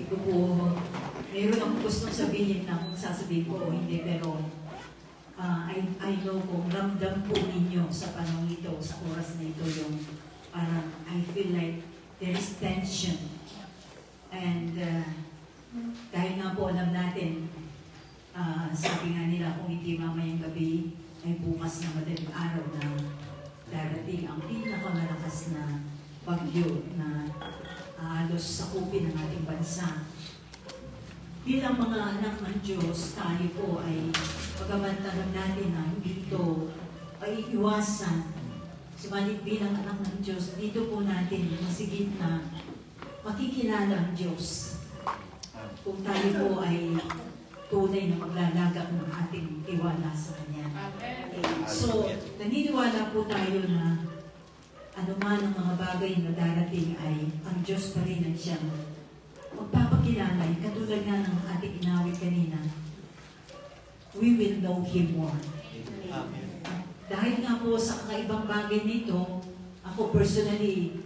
Hindi ko po, meron akong gustong sabihin na kung sasabihin ko o hindi, pero I know kung ramdam po ninyo sa panahon ito, sa oras na ito, yung parang I feel like there is tension. And dahil nga po alam natin, sabi nga nila kung hindi mamayang gabi, ay bukas na madaling araw na darating ang pinakamalakas na bagyo na halos sakupin ng ating bansa. Bilang mga anak ng Diyos, tayo po ay pagkabantaran natin na hindi ito ay iwasan. Subalit bilang anak ng Diyos, dito po natin masigit na makikilala ang Diyos. Kung tayo po ay tunay na maglalagak ng ating tiwala sa Kanya. So, naniniwala po tayo na anuman ang mga bagay na darating ay ang Diyos pa rin ang siyang magpapakilala. Katulad nga ng ating inawit kanina, we will know Him more. Dahil nga po sa kakaibang bagay nito, ako personally,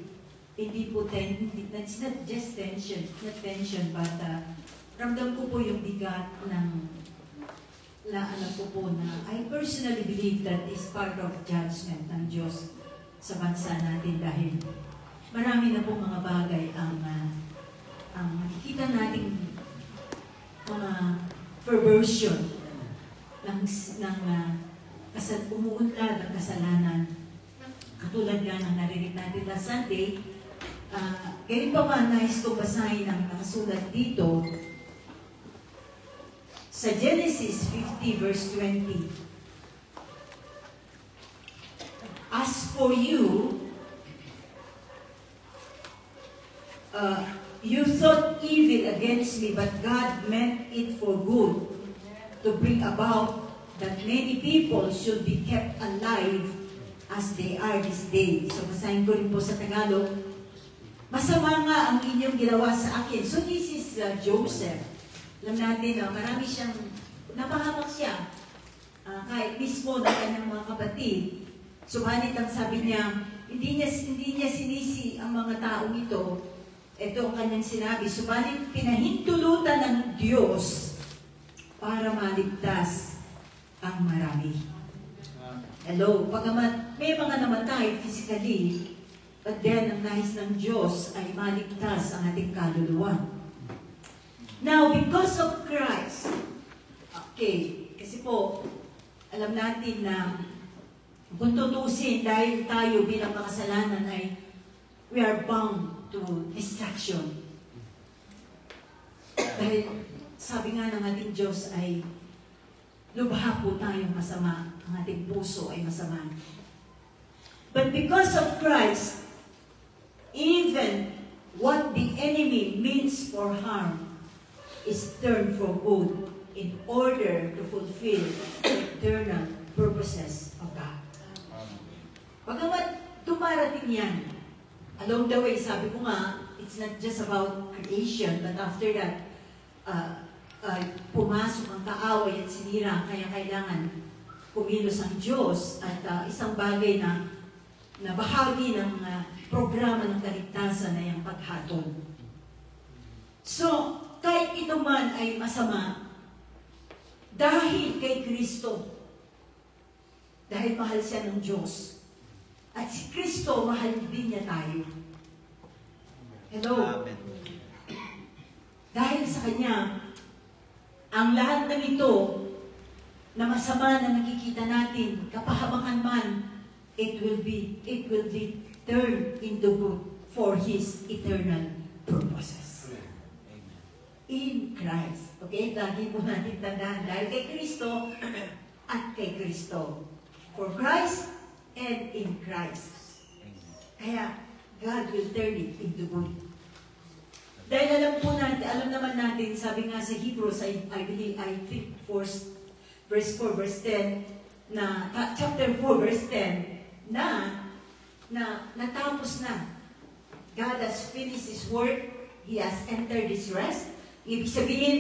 hindi po it's not just tension, not tension, but ramdam ko po yung bigat ng alam ko po na I personally believe that is part of judgment ng Diyos sa bansa natin dahil marami na po mga bagay ang makikita nating mga perversion ng umuunlad ng kasalanan. Katulad nga ng narinig natin last Sunday, ngayon pa ba nais ko basahin ang nakasulat dito sa Genesis 50 verse 20. As for you, you thought evil against me, but God meant it for good, to bring about that many people should be kept alive as they are this day. So, basahin ko rin po sa Tagalog. Masama nga ang inyong ginawa sa akin. So, this is Joseph. Alam natin, marami siyang, napahamak siya. Kahit mismo ng kanyang mga kapatid. Subalit ang sabi niya, hindi niya sinisi ang mga taong ito. Ito ang kanyang sinabi. Subalit pinahintulutan ng Diyos para maligtas ang marami. Hello, pagamat may mga namatay physically, but then ang nais ng Diyos ay maligtas ang ating kaluluwa. Now, because of Christ, okay, kasi po, alam natin na kung tutusin, dahil tayo bilang makasalanan ay we are bound to destruction. Dahil sabi nga ng ating Diyos ay lubha po tayong masama. Ang ating puso ay masama. But because of Christ, even what the enemy means for harm is turned for good in order to fulfill the eternal purposes of God. Pagamat dumarating yan, along the way, sabi ko nga, it's not just about creation, but after that, pumasok ang kaaway at sinira, kaya kailangan kumilos ang Diyos at isang bagay na bahagi ng programa ng kaligtasan na yung paghatol. So, kahit ito man ay masama, dahil kay Kristo, dahil mahal siya ng Diyos, at si Kristo, mahal din niya tayo. Hello? Amen. Dahil sa Kanya, ang lahat ng ito na masama na nakikita natin, kapahabakan man, it will be turned into good for His eternal purposes. In Christ. Okay? Lagi po natin tandaan. Dahil kay Kristo at kay Kristo. For Christ and in Christ. Kaya, God will turn it into good. Dahil alam naman natin, sabi nga sa Hebrews, I think verse 4, verse 10, na, chapter 4, verse 10, na natapos na. God has finished His work. He has entered His rest. Ibig sabihin,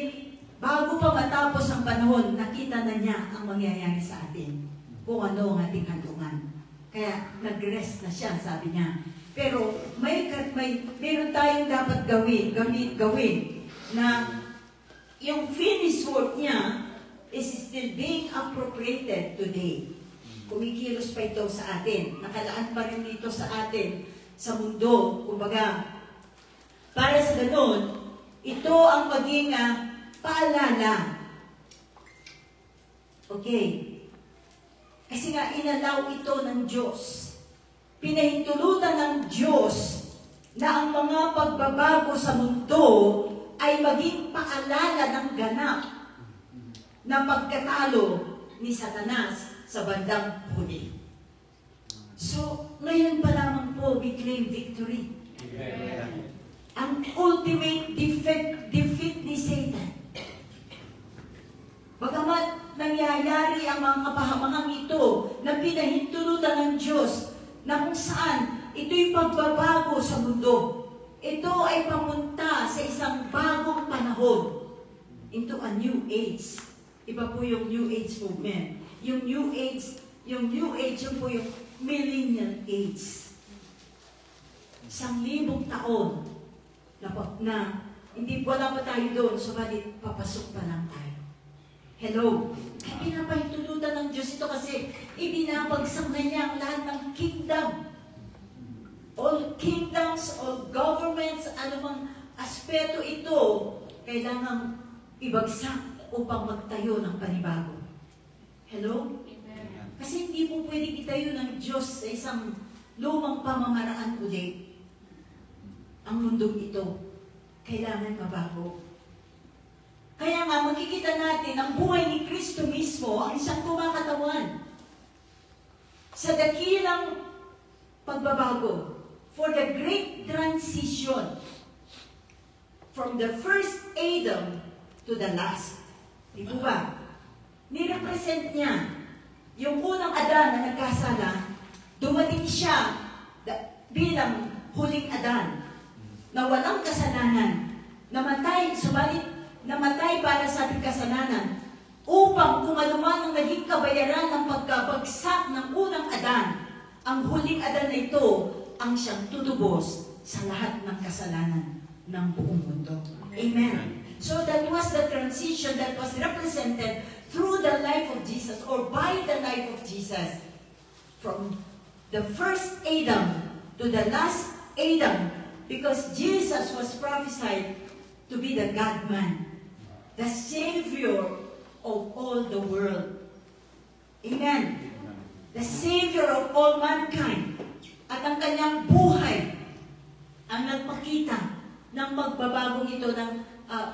bago pa matapos ang panahon, nakita na niya ang mangyayari sa atin. Kung ano ang ating handungan. Kaya nag-rest na siya, sabi niya. Pero meron tayong dapat gawin na yung finished work niya is still being appropriated today. Kumikilos pa ito sa atin. Nakalaan pa rin dito sa atin, sa mundo. Kumbaga, para sa ganun, ito ang maging paalala. Okay. Kasi nga, inalaw ito ng Diyos. Pinahintulutan ng Diyos na ang mga pagbabago sa mundo ay maging paalala ng ganap na pagkatalo ni Satanas sa bandang huli. So, ngayon pa lamang po, we claim victory. Amen. Ang ultimate defeat ni Satan. Bagamat nangyayari ang mga kapahamahang ito na pinahintulutan ng Diyos na kung saan ito'y pagbabago sa mundo. Ito ay pamunta sa isang bagong panahon into a new age. Iba po yung New Age movement. Yung New Age, yun po yung millennial age. 1,000 taon na hindi wala pa tayo doon, subalit papasok pa lang tayo. Hello? Kaya pinapahintulutan ng Diyos ito kasi ibinabagsak na niya ang lahat ng kingdom. All kingdoms, all governments, anumang aspeto ito, kailangang ibagsak upang magtayo ng panibago. Hello? Amen. Kasi hindi po pwede itayo ng Diyos sa isang lumang pamamaraan ulit. Ang mundong ito, kailangan mabago. Kaya nga, makikita natin ang buhay ni Kristo mismo, ang isang kumakatawan. Sa dakilang pagbabago, for the great transition from the first Adam to the last. Di po ba? Nirepresent niya yung unang Adan na nagkasala, dumating siya bilang huling Adan na walang kasalanan, namatay, subalit namatay para sa ating kasalanan upang kumaluman ang naging kabayaran ng pagkabagsak ng unang Adan. Ang huling Adan na ito ang siyang tutubos sa lahat ng kasalanan ng buong mundo. Amen. So that was the transition that was represented through the life of Jesus or by the life of Jesus. From the first Adam to the last Adam, because Jesus was prophesied to be the God-man, the Savior of all the world. Amen. The Savior of all mankind. At ang kanyang buhay ang nagpakita ng magbabagong ito, ng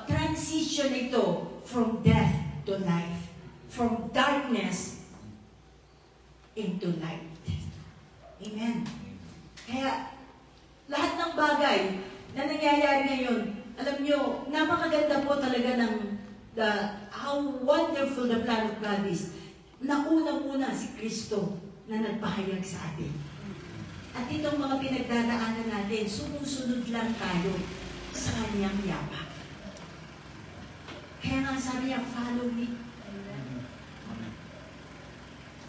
transition ito from death to life, from darkness into light. Amen. Kaya lahat ng bagay na nangyayari ngayon, alam nyo, napakaganda po talaga ng how wonderful the plan of God is. Nauna-una si Kristo na nagpahayag sa atin. At itong mga pinagdadaanan natin, sumusunod lang tayo sa kanyang yapak. Kaya nga sabi niya, follow me.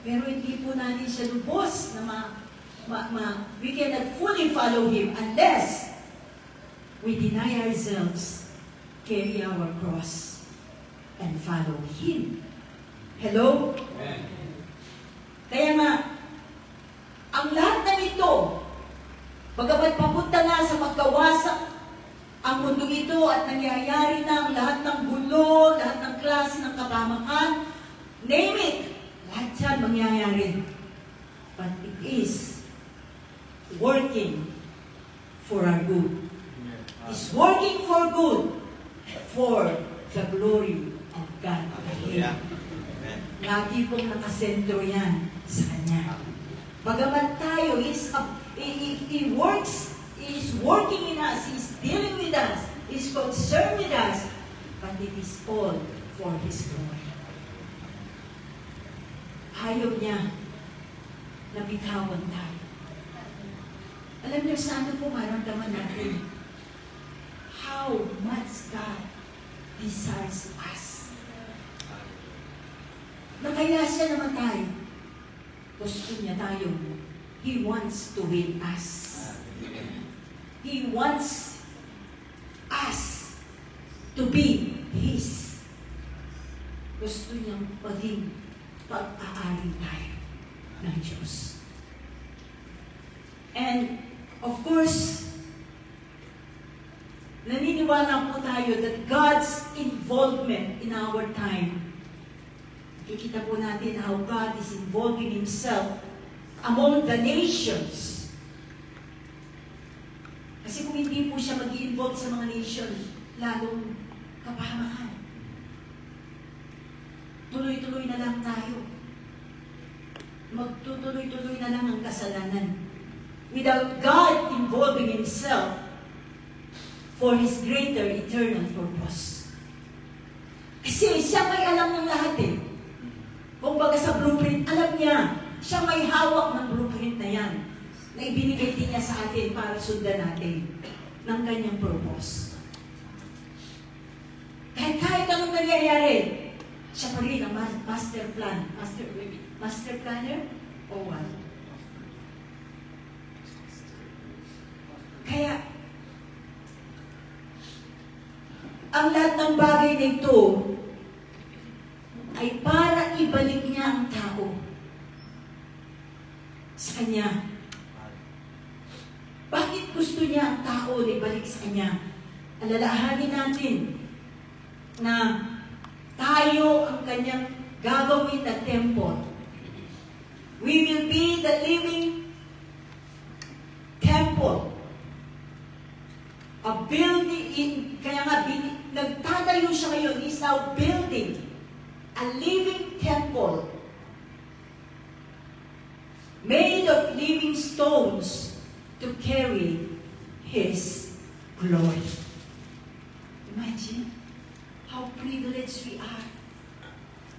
Pero hindi po natin siya lubos na we cannot fully follow Him unless we deny ourselves, carry our cross, and follow Him. Hello? Amen. Kaya nga, ang lahat ng ito, bagamat papunta na sa magkawasak ang mundo ito at nangyayari na ang lahat ng gulo, lahat ng klase ng kapamakan, name it, lahat yan mangyayari. But it is working for our good. It's working for good, for the glory of God. Lagi pong nakasentro yan sa Kanya. Bagamat tayo, He works, He is working in us, He is dealing with us, He is concerned with us, but it is all for His glory. Ayaw niya na bitawan tayo. Alam niyo, sana po maramdaman natin how much God desires us. Na kaya siya namatay, gusto niya tayo. He wants to win us. He wants us to be His. Gusto niyang maging pag-aari tayo ng Diyos. And, of course, naniniwala po tayo that God's involvement in our time, kikita po natin how God is involving Himself among the nations. Kasi kung hindi po siya mag-i-involve sa mga nation, lalong kapahamakan. Tuloy-tuloy na lang tayo. Magtutuloy-tuloy na lang ang kasalanan. Without God involving Himself for His greater eternal purpose. Kasi siya may alam ng lahat eh. Kung baga sa blueprint, alam niya. Siya may hawak ng blueprint na yan. Na ibinigay din niya sa atin para sundan natin ng kanyang purpose. Kahit anong nangyayari, siya pa rin ang master plan. Master planner? O what? Kaya, ang lahat ng bagay na ito ay para ibalik niya ang tao sa Kanya. Bakit gusto niya ang tao na ibalik sa Kanya? Alalahanin natin na tayo ang Kanyang gagawin na temple. We will be the living temple. A building, kaya nga, nagtatayo siya ngayon, is now building a living temple made of living stones to carry His glory. Imagine how privileged we are.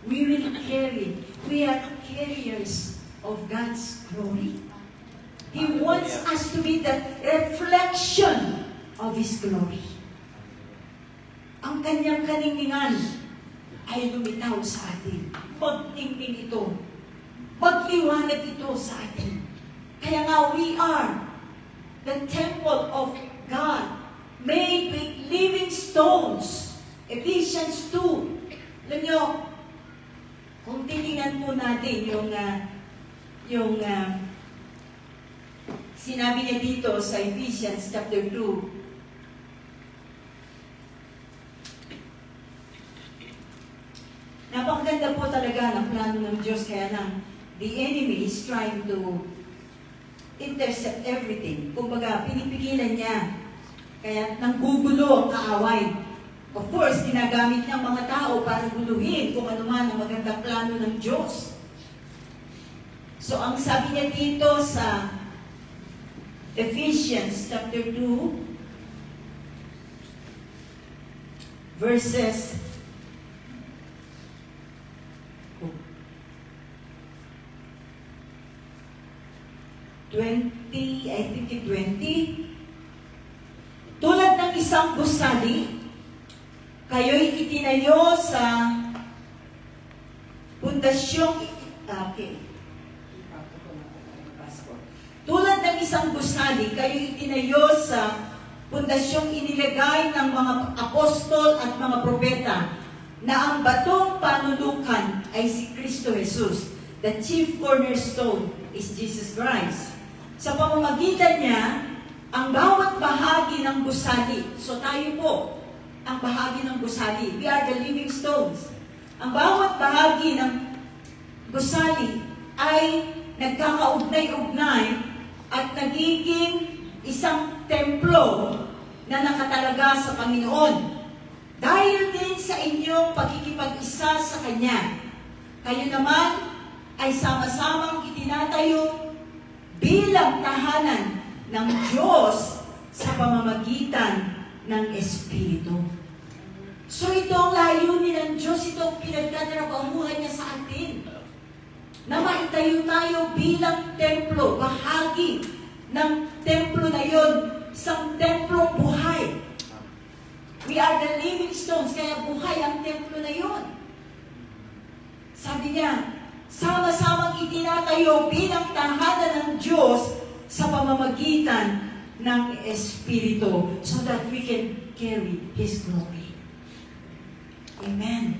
We are carriers of God's glory. He wants us to be the reflection of His glory. Ang kanyang kaningingan ay lumitaw sa atin. Magtingting ito. Magliwanag ito sa atin. Kaya nga, we are the temple of God, made with living stones. Ephesians 2. Alam nyo, kung titingnan po natin yung sinabi niya dito sa Ephesians chapter 2, napakaganda po talaga ng plano ng Diyos, kaya lang, the enemy is trying to intercept everything. Kumbaga, pinipigilan niya. Kaya nanggugulo ang kaaway. Of course, ginagamit niya ang mga tao para guluhin kung ano man ang magandang plano ng Diyos. So, ang sabi niya dito sa Ephesians chapter 2, verses 20, I think 20. Tulad ng isang gusali, kayo'y itinayo sa pundasyong, tulad ng isang gusali, kayo'y itinayo sa pundasyong inilagay ng mga apostol at mga propeta, na ang batong panulukan ay si Kristo Jesus. The chief cornerstone is Jesus Christ. Sa pamamagitan niya, ang bawat bahagi ng gusali, so tayo po, ang bahagi ng gusali, we are the living stones. Ang bawat bahagi ng gusali ay nagkakaugnay-ugnay at nagiging isang templo na nakatalaga sa Panginoon. Dahil din sa inyong pagkikipag-isa sa Kanya, kayo naman ay sama-samang itinatayo bilang tahanan ng Diyos sa pamamagitan ng Espiritu. So ito ang layunin ng Diyos, ito ang pinagtatrabahuhan niya sa atin. Na maitayo tayo bilang templo, bahagi ng templo na yon, isang templong buhay. We are the living stones, kaya buhay ang templo na yon. Sabi niya, sama-samang itinatayo bilang tahanan ng Diyos sa pamamagitan ng Espiritu so that we can carry His glory. Amen.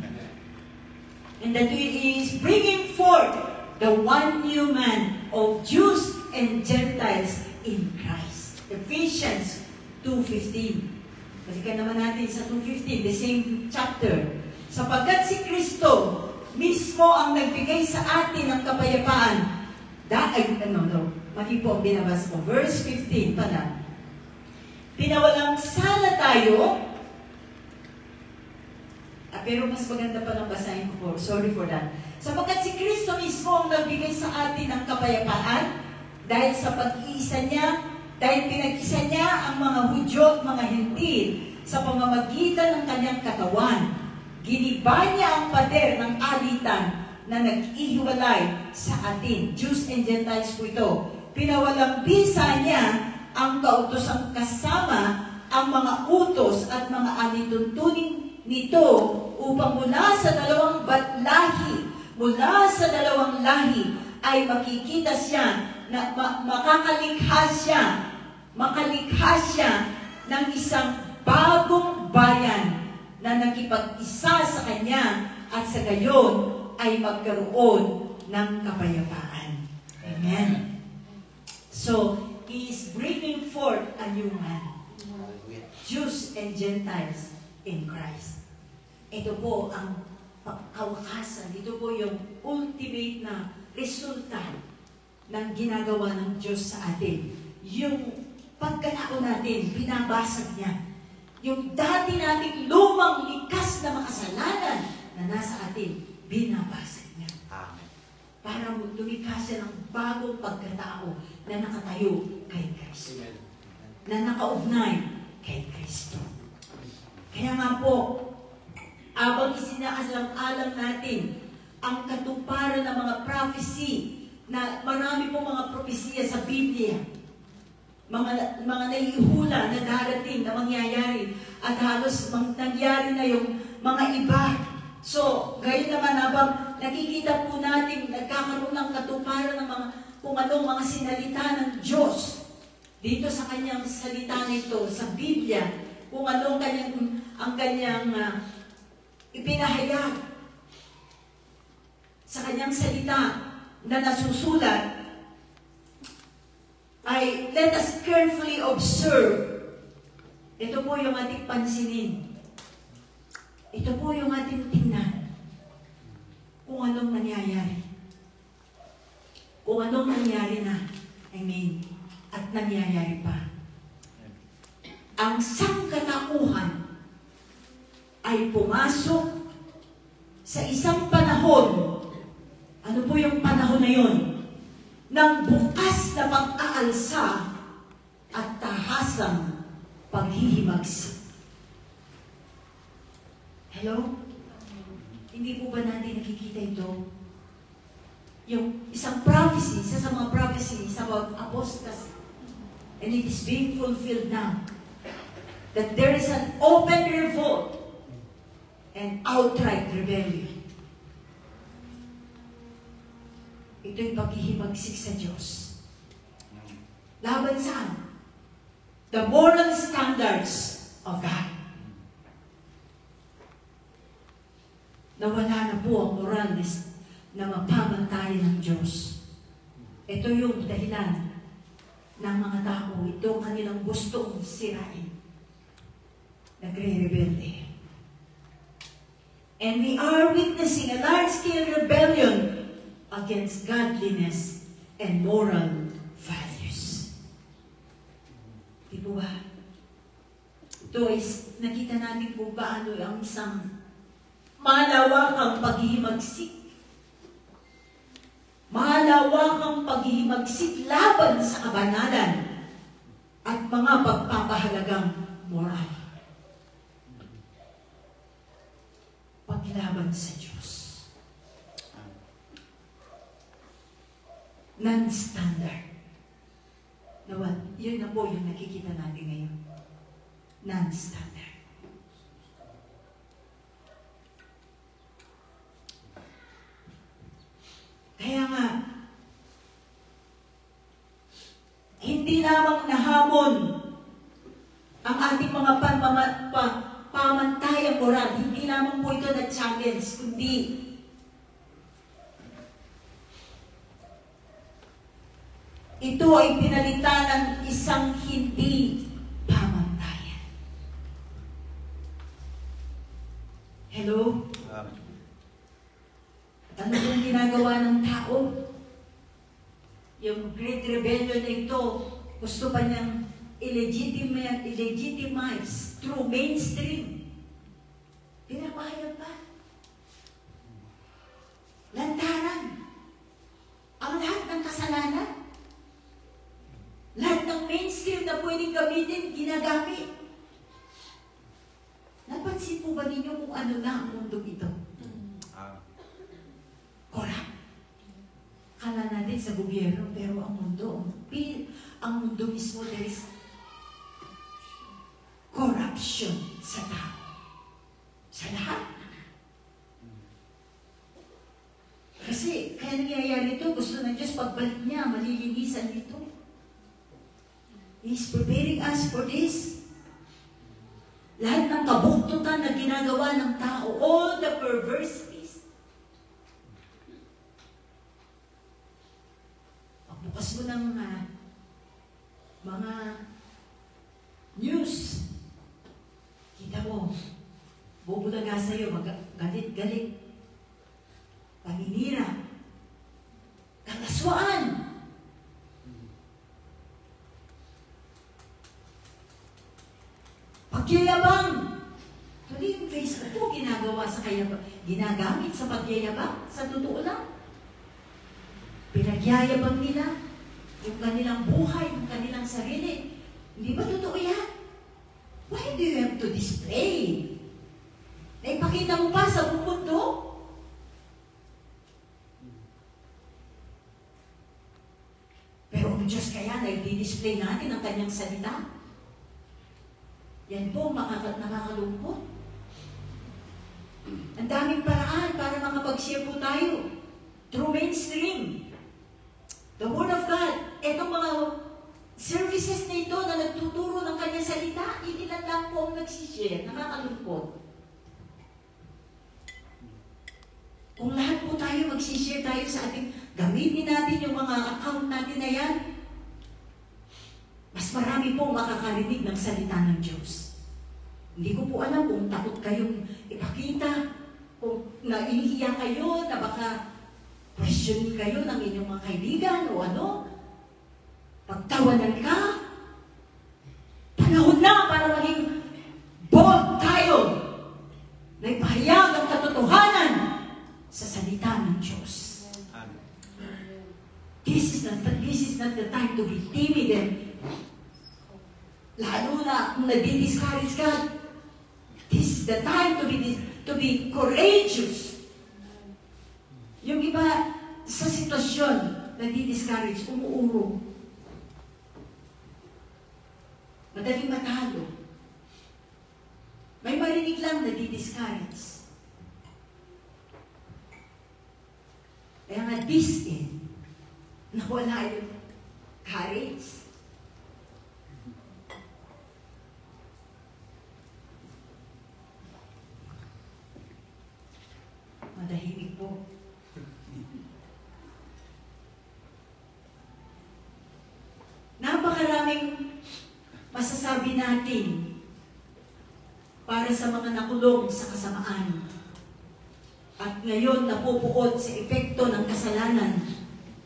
And that He is bringing forth the one new man of Jews and Gentiles in Christ. Ephesians 2:15. Balikan naman natin sa 2:15, the same chapter. Sapagkat si Kristo mismo ang nagbigay sa atin ng kapayapaan. Mali po ang binabasa ko. Verse 15 pala. Pinawalang sala tayo. Pero mas maganda pa lang basahin ko po. Sorry for that. Sapagkat si Kristo mismo ang nagbigay sa atin ng kapayapaan dahil sa pag-iisa niya, dahil pinag-isa niya ang mga Hudyo at mga Hentil sa pamamagitan ng kanyang katawan. Giniba niya ang pader ng alitan na nag-ihiwalay sa atin. Jews and Gentiles po ito. Pinawalang bisa niya ang kautosang kasama ang mga utos at mga alituntunin nito upang mula sa dalawang lahi ay makikita siya na makalikha siya ng isang bagong bayan na nakipag-isa sa kanya at sa gayon ay magkaroon ng kapayapaan. Amen. So, He is bringing forth a new man. Jews and Gentiles in Christ. Ito po ang kawakasan. Ito po yung ultimate na resulta ng ginagawa ng Diyos sa atin. Yung pagkatao natin, binabasag niya. Yung dati nating lumang likas na makasalanan na nasa atin, binabasag niya. Amen. Para lumikas siya ng bagong pagkatao na nakatayo kay Kristo. Na nakaugnay kay Kristo. Kaya nga po, habang isinaalam-alam natin ang katuparan ng mga prophecy, na marami po mga propesiya sa Biblia, mga naihula na darating na mangyayari, at halos nangyari na yung mga iba. So, gayon naman habang nakikita po natin, nagkakaroon ng katuparan ng mga, kung anong mga sinalita ng Diyos dito sa kanyang salita nito, sa Biblia, kung anong ang kanyang ipinahayag sa kanyang salita na nasusulat, ay let us carefully observe. Ito po yung ating pansinin. Ito po yung ating tingnan kung anong nangyayari. Kung anong nangyari na, at nangyayari pa. Ang sangkatauhan ay pumasok sa isang panahon. Ano po yung panahon na yun? Ng bukas na pag-aalsa at tahasang paghihimagsik. Hello? Hindi po ba natin nakikita ito? Yung isang prophecy, isa sa mga prophecies about apostasy, and it is being fulfilled now. That there is an open revolt and outright rebellion. Ito'y paghihimagsik sa Diyos. Laban saan? The moral standards of God. Nawala na po ang moral na mapamantayan ng Diyos. Ito yung dahilan ng mga tao. Ito ang kanilang gustong sirain. Nagre-rebelde. And we are witnessing a large-scale rebellion against godliness and moral values. Di po ba? Ito is, nakita natin kung paano ang isang malawakang paghihimagsik. Malawakang paghihimagsik laban sa kabanalan at mga pagpapahalagang moral. Paglaban sa Diyos. Non-standard. Yun na po yung nakikita natin ngayon. Non-standard. Kaya nga, hindi lamang nahamon ang ating mga pamantayang moral. Hindi lamang po ito na-challenge, kundi ito ay pinalitan ng isang hindi pamantayan. Hello? At ano yung ginagawa ng tao? Yung Great Rebellion na ito, gusto pa niyang illegitimize through mainstream. Pinapahayag pa. Lantaran. Ang lahat ng kasalanan. Lahat ng mainstream na pwedeng gamitin, ginagamit. Napansin po ba ninyo kung ano na ang mundo ito? Corrupt. Kala natin sa gobyerno, pero ang mundo mismo, there is corruption sa tao. Sa lahat. Kasi, kaya nangyayari ito, gusto ng Diyos, pagbalik niya, malilinisan ito. He's preparing us for this. Lahat ng kabuktutan na ginagawa ng tao, all the perversities. Pagbukas mo ng mga news, kita mo, bubulaga sa'yo, galit-galit, paninira, kalaswaan. Pagyayabang. Tuloy yung Facebook po ginagawa sa ginagamit sa pagyayabang. Sa totoo lang. Pinagyayabang nila yung kanilang buhay, yung kanilang sarili. Hindi ba totoo yan? Why do you have to display? Naipakita mo pa sa buong mundo? Pero ang Diyos kaya na i-display natin ang kanyang salita. Yan po, nakakalungkot. Ang daming paraan para makapag-share po tayo. Through mainstream. The Word of God. Etong mga services na ito na nagtuturo ng kanyang salita, ilan lang po ang nagsishare. Nakakalungkot. Kung lahat po tayo magsishare tayo sa ating, gamitin natin yung mga account natin na yan, mas marami pong makakarinig ng salita ng Diyos. Hindi ko po alam kung takot kayong ipakita, kung naihiya kayo, na baka questioning kayo ng inyong mga kaibigan o ano. Pagtawanan ka, panahon na para maging bold tayo na ipahayag ang katotohanan sa salita ng Diyos. This is not the time to be timid and lalo na kung nadi-discourage ka. This is the time to be courageous. Yung iba sa sitwasyon nadi-discourage, umuurong. Madaling matalo. May marinig lang nadi-discourage. Kaya nga this end, nawala yung courage. Madahimik po. Napakaraming masasabi natin para sa mga nakulong sa kasamaan at ngayon napupuot sa epekto ng kasalanan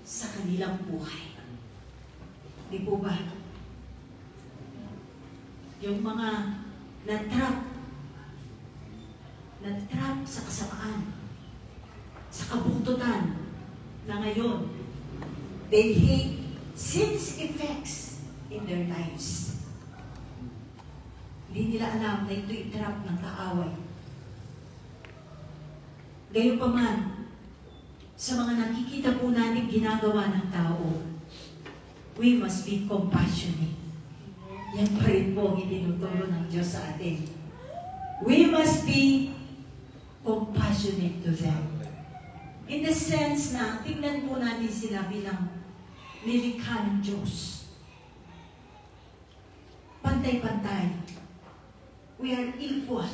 sa kanilang buhay. Di po ba? Yung mga na-trap sa kasamaan, sa kabuktutan na ngayon, they hate sin's effects in their lives. Hindi nila alam na ito'y trap ng kaaway. Gayunpaman, sa mga nakikita po natin ginagawa ng tao, we must be compassionate. Yan pa rin po ang itinuturo ng Diyos sa atin. We must be compassionate to them. In the sense na, tingnan po natin sila bilang nilikha ng Diyos. Pantay-pantay. We are equal.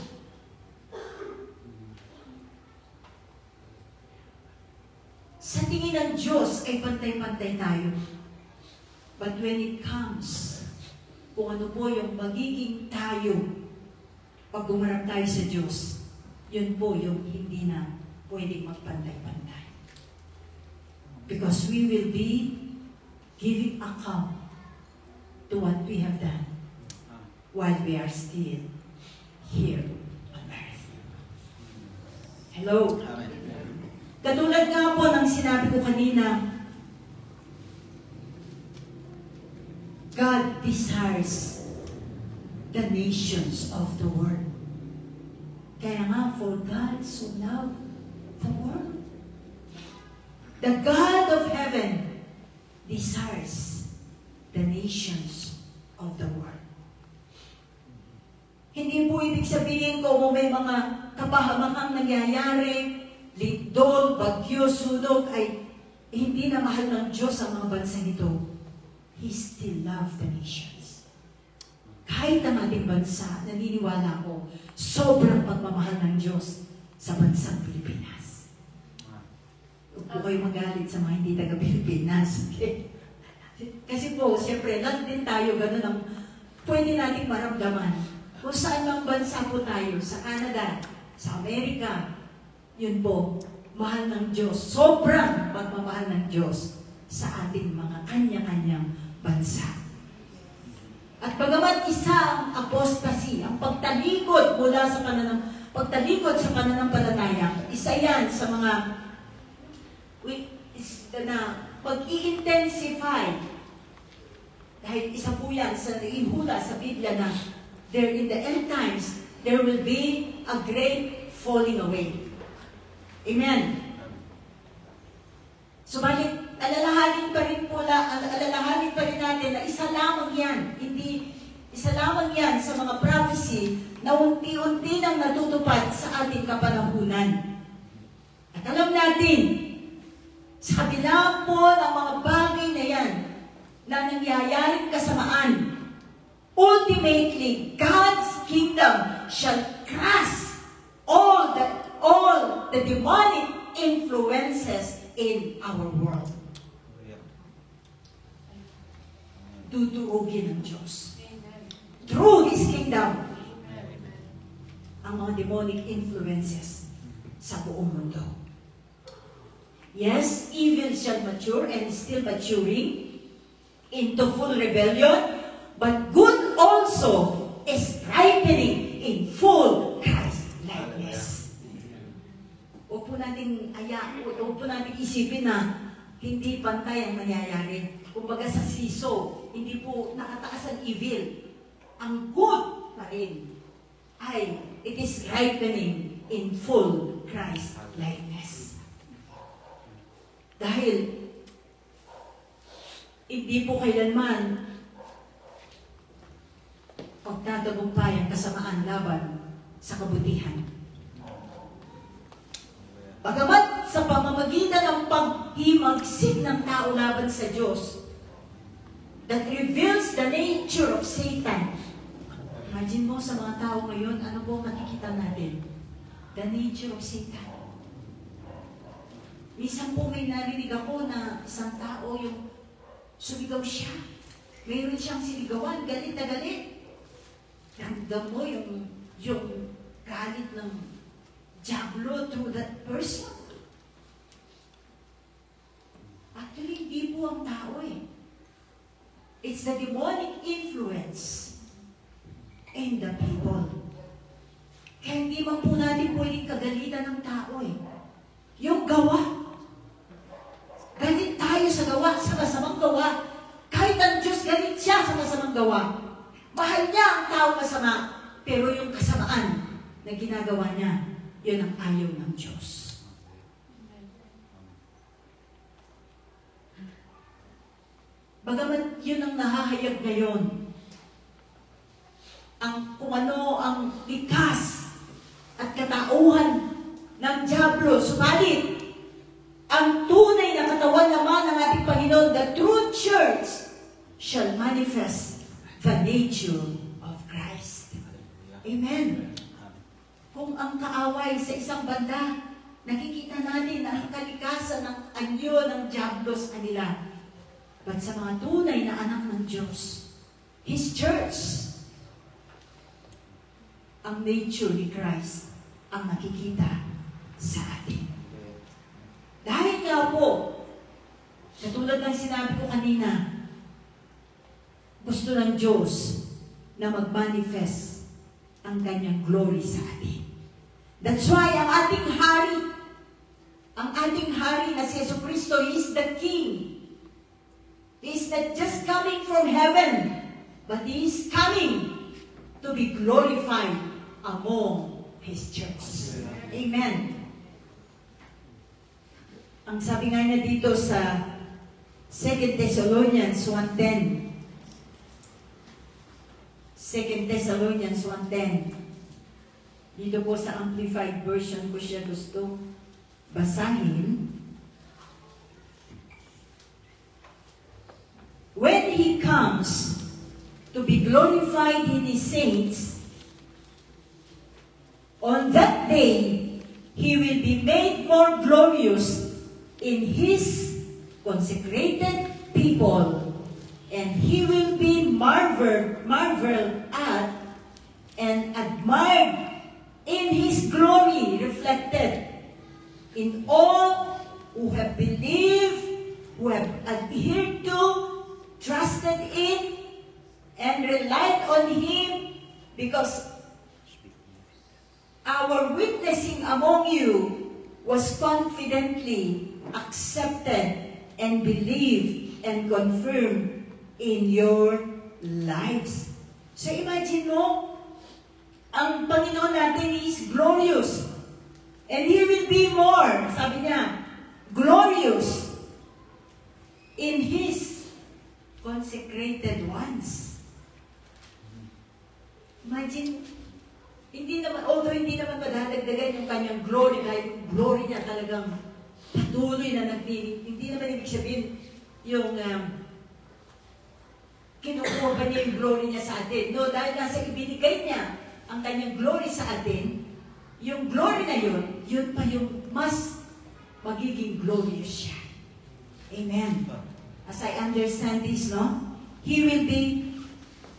Sa tingin ng Diyos ay pantay-pantay tayo. But when it comes, kung ano po yung magiging tayo, pag gumarap tayo sa Diyos, yun po yung hindi na pwedeng magpantay-pantay. Because we will be giving account to what we have done while we are still here on earth. Hello? Katulad nga po ng sinabi ko kanina, God desires the nations of the world. Kaya nga, for God so loved the world. The God of heaven desires the nations of the world. Hindi po ibig sabihin kung may mga kapahamakang nangyayari, lindol, bagyo, sunog, ay hindi na mahal ng Diyos ang mga bansa nito. He still loves the nations. Kahit ang ating bansa, naniniwala ko, sobrang pagmamahal ng Diyos sa bansang Pilipinas. Huwag po kayo magalit sa mga hindi taga-Pilipinas. Okay? Kasi po, siyempre, lahat din tayo, ganun ang pwede nating maramdaman. Kung saan mang bansa po tayo, sa Canada, sa Amerika, yun po, mahal ng Diyos. Sobrang pagmamahal ng Diyos sa ating mga kanya-kanyang bansa. At bagamat isa ang apostasy, ang pagtalikod mula sa pagtalikod sa pananampalataya, isa yan sa mga na pag-i-intensify. Dahil isa po yan sa ihula sa Biblia na there in the end times, there will be a great falling away. Amen. Subalit, alalahanin pa rin natin na isa lamang yan. Isa lamang yan sa mga prophecy na unti-unti nang natutupad sa ating kapanahunan. At alam natin, sa kabila po ng mga bagay na yan na nangyayaring kasamaan, ultimately, God's kingdom shall crush all the demonic influences in our world. Dudurugin ng Diyos. Through His kingdom, ang mga demonic influences sa buong mundo. Yes, evil shall mature and is still maturing into full rebellion, but good also is ripening in full Christ-likeness. Huwag po nating isipin na hindi pantay ang nangyayari. Kumbaga sa siso, hindi po nakataas ang evil. Ang good pa rin ay it is ripening in full Christ-likeness. Dahil hindi po kailanman pagtatagumpay ang kasamaan laban sa kabutihan. Bagamat sa pamamagitan ng paghimagsik ng tao laban sa Diyos that reveals the nature of Satan. Imagine mo sa mga tao ngayon, ano po makikita natin? The nature of Satan. Minsan po may narinig ako na isang tao yung sumigaw siya. Mayroon siyang sinigawan, galit na galit. Ramdam mo yung galit ng Diablo through that person. Actually, hindi po ang tao eh. It's the demonic influence in the people. Kaya hindi man po natin pwedeng kagalitan ng tao eh. Yung gawa. Galit tayo sa gawa, sa masamang gawa. Kahit ang Diyos, galit siya sa masamang gawa. Mahal niya ang tao masama, pero yung kasamaan na ginagawa niya, yun ang ayaw ng Diyos. Bagamat yun ang nahahayag ngayon, kung ano ang likas at katauhan ng Diablo, subalit, ang tunay na katawan naman ng ating Panginoon, the true church, shall manifest the nature of Christ. Amen. Kung ang kaaway sa isang banda, nakikita natin ang kalikasan ng anyo ng diablo sa kanila. But sa mga tunay na anak ng Diyos, His church, ang nature ni Christ ang nakikita sa atin. Dahil nga po, katulad ng sinabi ko kanina, gusto ng Diyos na mag-manifest ang kanyang glory sa atin. That's why ang ating hari na si Jesucristo, He is the King. He is not just coming from heaven, but He is coming to be glorified among His church. Amen. Ang sabi nga niya dito sa 2 Thessalonians 1:10. 2 Thessalonians 1:10. Dito po sa Amplified Version ko siya gusto basahin. When He comes to be glorified in His saints, on that day, He will be made more glorious in His consecrated people, and He will be marveled at and admired in His glory reflected in all who have believed, who have adhered to, trusted in, and relied on Him, because our witnessing among you was confidently accepted and believed and confirmed in your lives. So imagine mo, ang Panginoon natin is glorious. And He will be more, sabi niya, glorious in His consecrated ones. Imagine, although hindi naman madadagdagan yung kanyang glory, dahil yung glory niya talagang patuloy na nagpilit. Hindi naman ibig sabihin yung kinukuha pa niya yung glory niya sa atin. No, dahil nasa ibinigay niya ang kanyang glory sa atin, yung glory na yun pa yung mas magiging glorious siya. Amen. As I understand this, no? He will be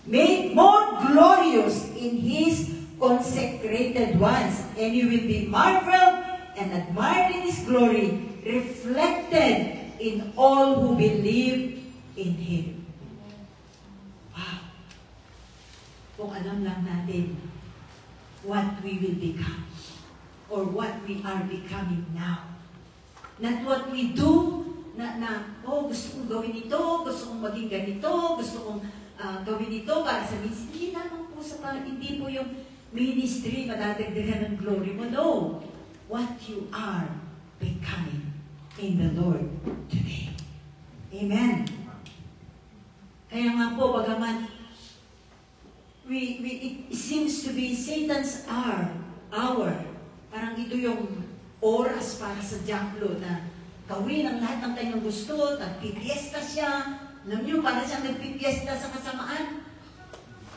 made more glorious in His consecrated ones, and He will be marveled and admired in His glory, reflected in all who believe in Him. Wow! Kung alam lang natin what we will become, or what we are becoming now. Not what we do, gusto kong gawin ito, gusto kong maging ganito, gusto kong gawin ito para sa ministry. Hindi naman po hindi po yung ministry madadagdagan ng glory mo. No. What you are becoming in the Lord today. Amen. Kaya nga po, bagaman it seems to be Satan's hour. Parang ito yung oras para sa diablo na gawin ang lahat ng kanyang gusto, nagpipiesta siya. Alam niyo, para siyang nagpipiesta sa kasamaan.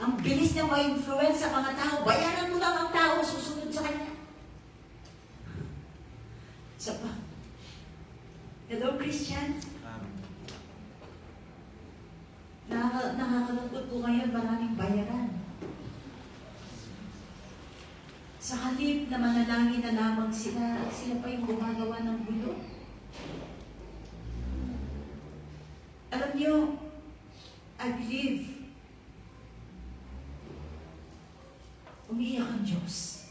Ang bilis niya ma-influence sa mga tao. Bayaran mo lang ang tao, susunod sa kanya. Hello, Christian? Nakakalungkot po ngayon, maraming bayaran. Sa halip na manalangin na lamang sila pa yung gumagawa ng gulo. Alam niyo, I believe, umiiyak ang Diyos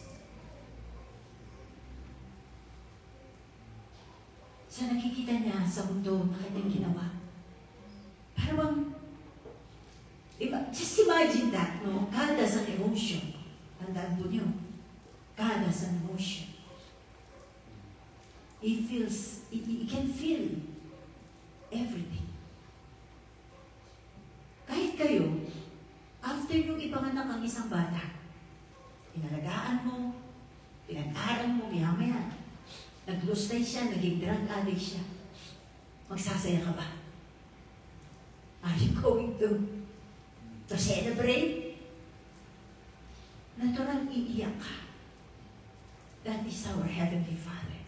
sa nakikita niya sa mundo na kanyang ginawa. Parang, just imagine that, no? God has an emotion. Tandaan po niyo. God has an emotion. He can feel everything. Kahit kayo, after yung ipanganak ang isang bata, pinalagaan mo, pinag-aral mo, maya-maya, naglustay siya, naging drug addict siya, magsasaya ka ba? Are you going to celebrate? natural iiyak ka. That is our Heavenly Father.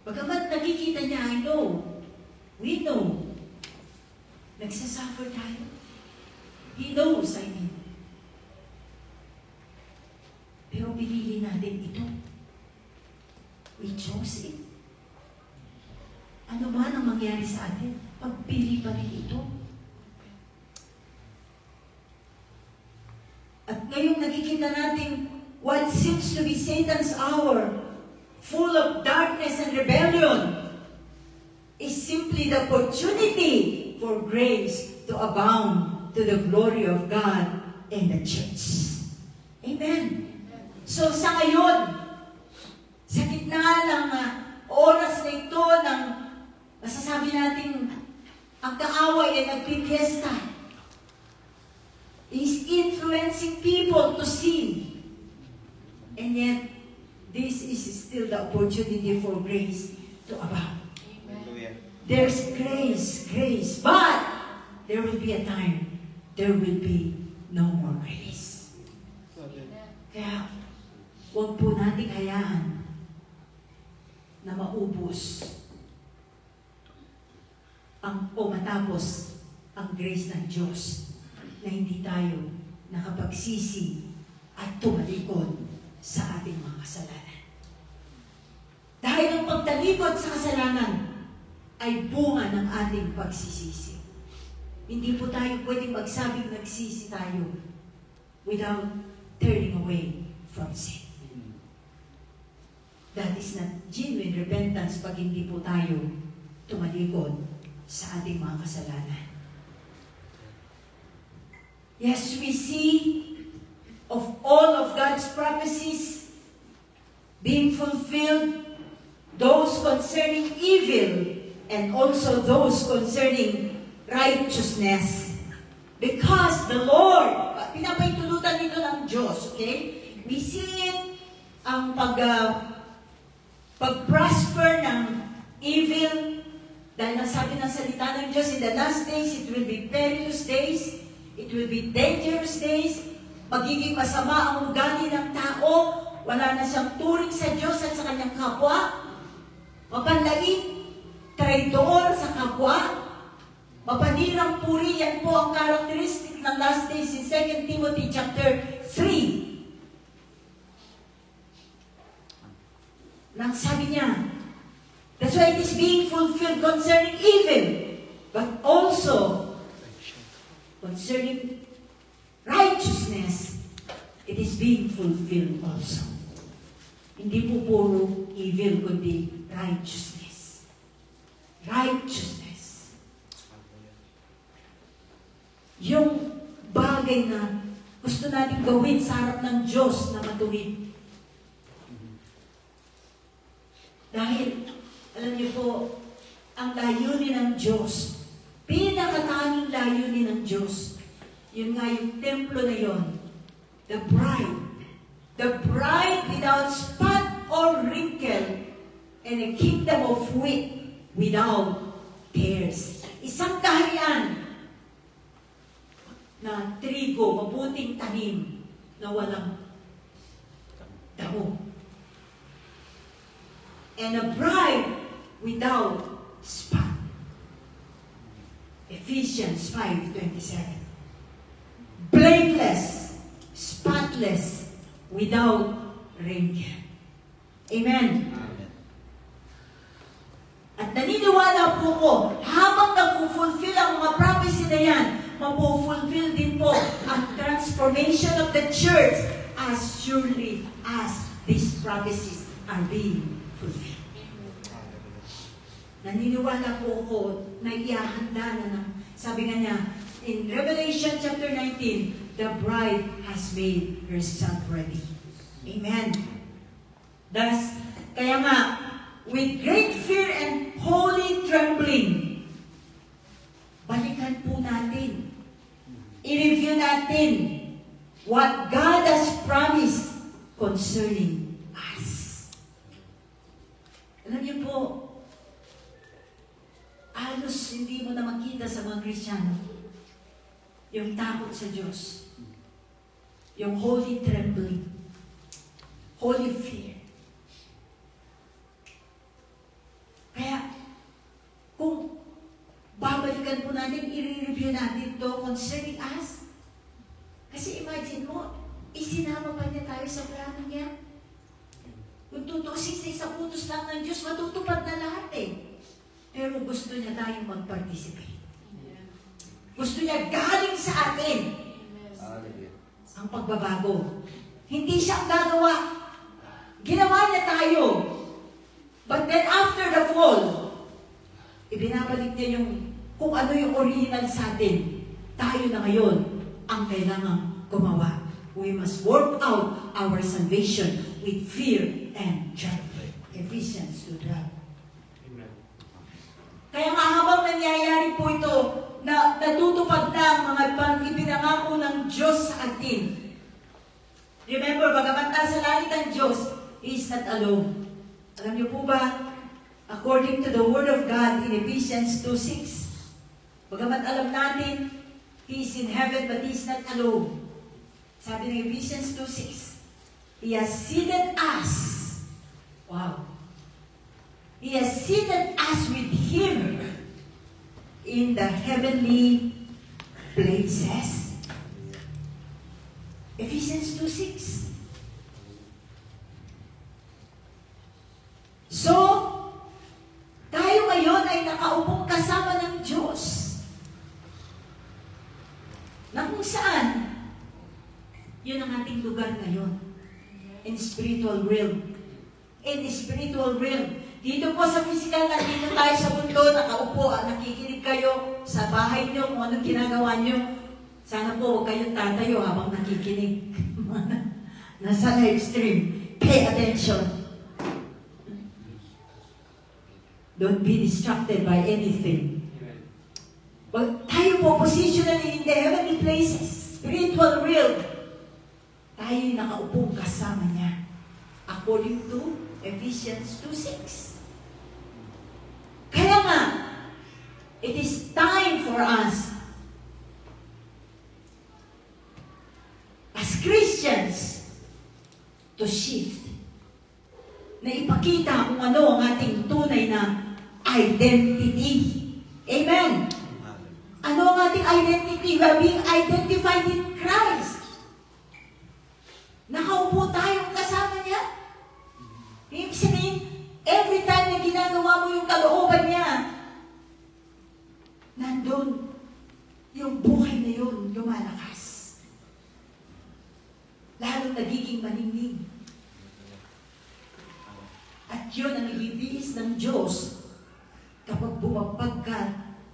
Bagamat nakikita niya, I know, we know, nagsasuffer tayo. He knows, I mean. Pero pinili natin ito. We chose it. Ano man ang mangyari sa atin, pagpili pa rin ito. At ngayong nakikita natin what seems to be Satan's hour, full of darkness and rebellion, is simply the opportunity for grace to abound to the glory of God and the church. Amen. So sa ngayon, sa gitna ng oras na ito ng masasabi natin ang kaaway ay nagpipiesta, is influencing people to sin. And yet, this is still the opportunity for grace to abound. Amen. There's grace, but there will be a time there will be no more grace. Kaya, huwag po nating hayaan na maubos o matapos ang grace ng Diyos na hindi tayo nakapagsisi at tumalikod sa ating mga kasalanan. Dahil ang pagtalikod sa kasalanan ay bunga ng ating pagsisisi. Hindi po tayo pwedeng magsabing nagsisi tayo without turning away from sin. That is not genuine repentance pag hindi po tayo tumalikod sa ating mga kasalanan. Yes, we see of all of God's prophecies being fulfilled, those concerning evil and also those concerning righteousness. Because the Lord, pinapaitulutan nito ng Diyos, okay? We see it, ang pag-prosper ng evil, dahil nasabi ng salita ng Diyos, in the last days, it will be perilous days, it will be dangerous days, magiging masama ang ugali ng tao, wala na siyang turing sa Diyos at sa kanyang kapwa, mapanlait, traidor sa kapwa, mapanirang puri, yan po ang characteristic ng last days in 2 Timothy chapter 3. Nang sabi niya, that's why it is being fulfilled concerning evil, but also concerning righteousness, it is being fulfilled also. Hindi po puro evil, kundi righteousness. Righteousness. Yung bagay na gusto natin gawin sa harap ng Diyos na matuwid. Dahil, alam niyo po, ang layunin ng Diyos, pinakatanging layunin ng Diyos, yun nga yung templo na yun, the bride without spot or wrinkle, and a kingdom of wheat without tares. Isang kaharian na trigo, mabuting tanim, na walang damo. And a bride without spot. Ephesians 5:27. Blameless, spotless, without wrinkle. Amen. At naniniwala po ko, habang nag-fulfill ang mga prophecy na yan, mapufulfill din po ang transformation of the church as surely as these prophecies are being fulfilled. Naniniwala po ako na iahanda na ng, sabi nga niya, in Revelation chapter 19, the bride has made herself ready. Amen. Thus, kaya nga, with great fear and holy trembling, balikan po natin, i-review natin what God has promised concerning us. Alam niyo po, halos hindi mo na makita sa mga Kristiyano yung takot sa Diyos. Yung holy trembling. Holy fear. Kaya, kung babalikan po natin, i-review natin to concerning us. Kasi imagine mo, isinama pa niya tayo sa plano niya. Kung tutusin sa isang utos lang ng Diyos, matutupad na lahat eh. Pero gusto niya tayong mag-participate. Gusto niya galing sa atin ang pagbabago. Hindi siya ang gagawa. Ginawa niya tayo. But then after the fall, ibinabalik niya yung kung ano yung original sa atin. Tayo na ngayon ang kailangang gumawa. We must work out our salvation with fear and trembling. Ephesians 2:12. Kaya nga habang nangyayari po ito, na natutupad na ang mga ipinangako ng Diyos sa atin. Remember, bagamat nasa langit ang Diyos, He is not alone. Alam niyo po ba, according to the Word of God in Ephesians 2:6, bagamat alam natin, He is in heaven, but He is not alone. Sabi ng Ephesians 2:6, He has seated us. Wow. He has seated us with Him in the heavenly places. Ephesians 2:6. So, tayo ngayon ay nakaupong kasama ng Diyos. Na kung saan, yun ang ating lugar ngayon. In spiritual realm. In spiritual realm. Dito po sa physical, nandito tayo sa mundo, nakaupo, nakikinig kayo sa bahay nyo, kung anong ginagawa nyo. Sana po huwag kayong tatayo habang nakikinig. Nasa live stream. Pay attention. Don't be distracted by anything. But tayo po positionally in the heavenly places, spiritual realm, tayo'y nakaupong kasama niya. According to Ephesians 2:6. Kaya nga, it is time for us as Christians to shift. Na ipakita kung ano ang ating tunay na identity. Amen? Ano ang ating identity? We are being identified in Christ. Nakaupo tayong kasama niya. Ibig sabihin, every time na ginagawa mo yung kalooban niya, nandun, yung buhay na yun, lumalakas. Lalong nagiging maningning. At yun ang ibibigis ng Diyos kapag bumapag ka,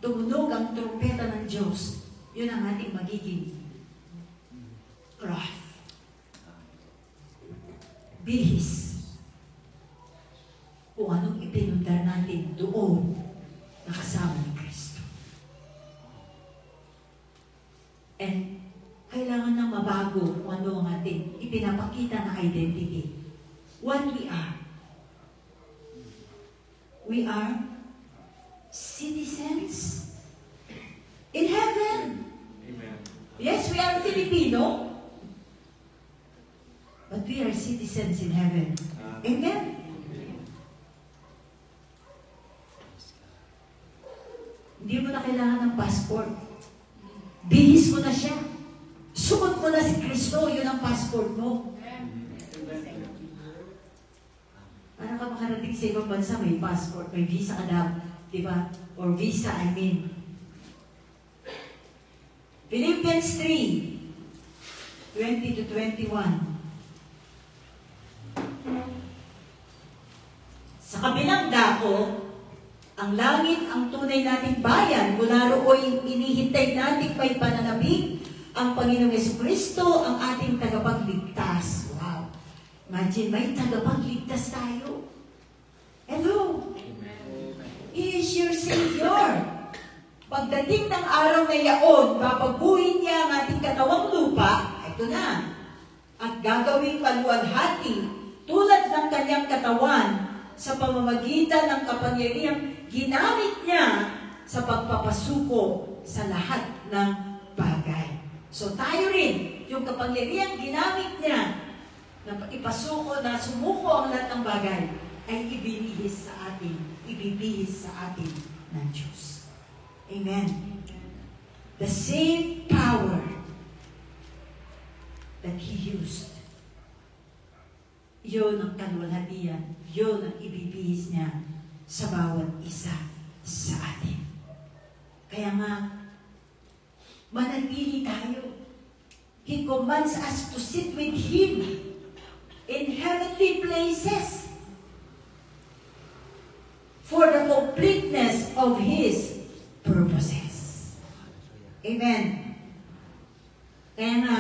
tumunog ang trumpeta ng Diyos, yun ang ating magiging wrath. Bihis. Kung anong ipinundar natin doon na kasama ni Kristo. And kailangan na mabago kung ano ang ating ipinapakita na identity. What we are. We are citizens in heaven. Amen. Yes, we are Filipino, but we are citizens in heaven. Amen? Hindi mo na kailangan ng passport. Bihis mo na siya. Suot mo na si Kristo, yun ang passport mo. Para ka makarating sa ibang bansa, may passport, may visa ka daw. Diba? Or visa, I mean. Philippians 3:20-21. Sa kabilang dako, ang langit ang tunay nating bayan, mula rooy inihintay nating may pananabik ang Panginoong Jesucristo, ang ating tagapagligtas. Wow! Imagine, may tagapagligtas tayo. Hello! He is your Savior. Pagdating ng araw na yaon, babaguhin niya ang ating katawang lupa, ito na, at gagawing maluwalhati tulad ng kanyang katawan sa pamamagitan ng kapangyarihang ginamit niya sa pagpapasuko sa lahat ng bagay. So tayo rin, yung kapangyarihan ginamit niya na ipasuko, na sumuko ang lahat ng bagay, ay ibibihis sa atin ng Diyos. Amen. The same power that He used, yun ang kalwalhatian, yun ang ibibihis niya sa bawat isa sa atin. Kaya nga, manatili tayo. He commands us to sit with Him in heavenly places for the completeness of His purposes. Amen. Kaya nga,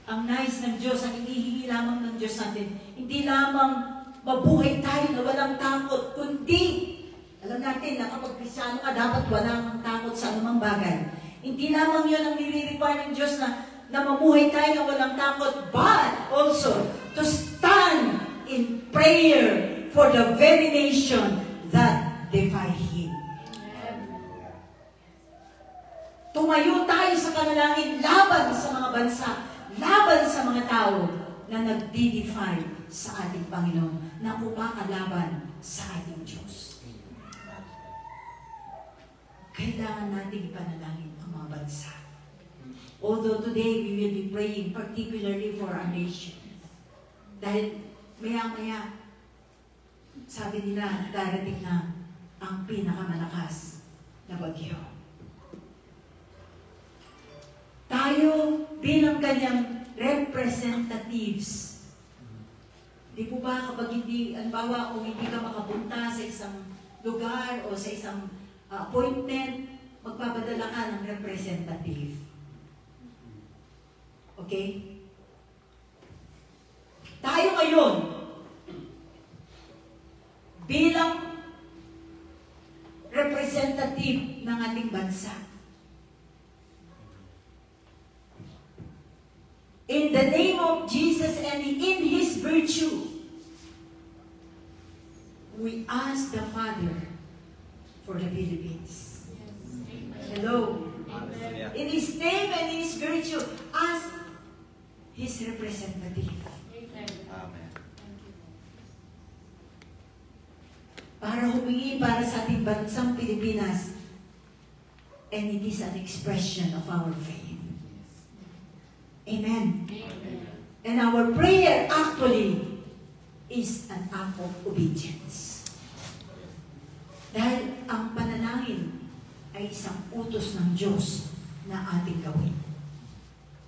ang nais ng Diyos, ang hinihingi lamang ng Diyos natin, hindi lamang mabuhay tayo na walang takot, kundi, alam natin na kapag Kristyano ka, dapat walang takot sa anumang bagay. Hindi lamang yun ang nire-require ng Diyos na mamuhay tayo na walang takot, but also to stand in prayer for the very nation that defy Him. Tumayo tayo sa panalangin laban sa mga bansa, laban sa mga tao na nagdi-defy sa ating Panginoon, na kumakalaban sa ating Diyos. Kailangan natin ipanalangin ang mga bansa. Although today we will be praying particularly for our nation. Dahil maya-maya, sabi nila, darating na ang pinakamalakas na bagyo. Tayo bilang kanyang representatives, di po ba kapag hindi, anbawa, kung hindi ka makapunta sa isang lugar o sa isang appointment, magpapadala ka ng representative. Okay? Tayo ngayon, bilang representative ng ating bansa, in the name of Jesus and in His virtue, we ask the Father for the Philippines. Hello. In His name and in His virtue, ask His representative. Amen. Para humingi para sa ating bansang Pilipinas, and it is an expression of our faith. Amen. And our prayer actually is an act of obedience. Dahil ang panalangin ay isang utos ng Diyos na ating gawin.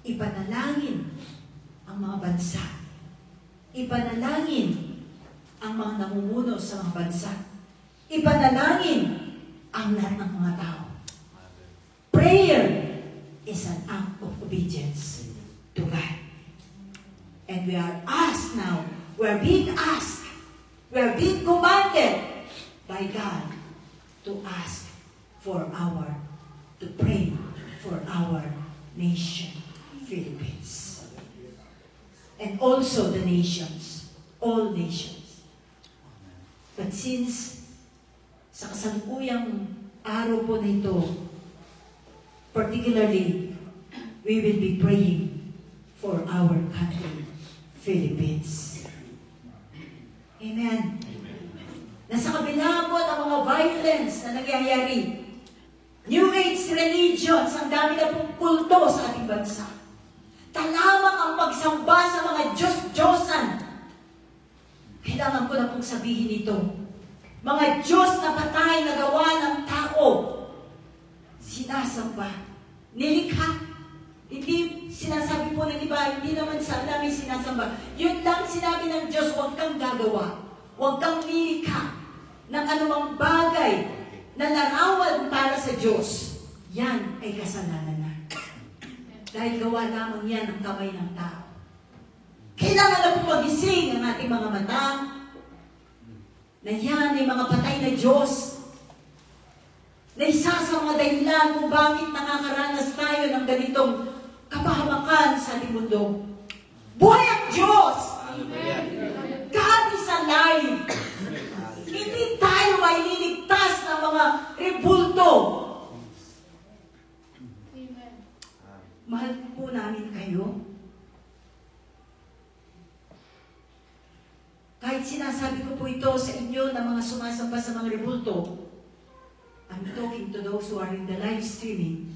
Ipanalangin ang mga bansa. Ipanalangin ang mga namumuno sa mga bansa. Ipanalangin ang lahat ng mga tao. Prayer is an act of obedience to God. And we are asked now, we are being asked, we are being commanded by God to ask for to pray for our nation, Philippines. And also the nations, all nations. But since sa kasalukuyang araw po na ito, particularly, we will be praying for our country, Philippines. Amen. Nasa kabila po ng mga violence na nangyayari, New Age religions, ang dami na pong kulto sa ating bansa. Talamang ang pagsamba sa mga Diyos-Diyosan. Kailangan ko na pong sabihin ito. Mga Diyos na patay na gawa ng tao, sinasamba, nilikha. Hindi sinasabi po ng iba, hindi naman sa namin sinasamba. Yun lang sinabi ng Diyos, huwag kang gagawa. Huwag kang nilikha ng anumang bagay na larawan para sa Diyos. Yan ay kasalanan na. Dahil gawa lamang yan ng kamay ng tao. Kailangan na po magising ang ating mga mata na yan ay mga patay na Diyos. Na isa sa mga dahilan kung bakit nakakaranas tayo ng ganitong kapahamakan sa ating mundo. Buhay ang Diyos! God is alive! Hindi tayo ay liligtas ng mga rebulto. Mahal po namin kayo. Kahit sinasabi ko po ito sa inyo na mga sumasamba sa mga rebulto, I'm talking to those who are in the live streaming.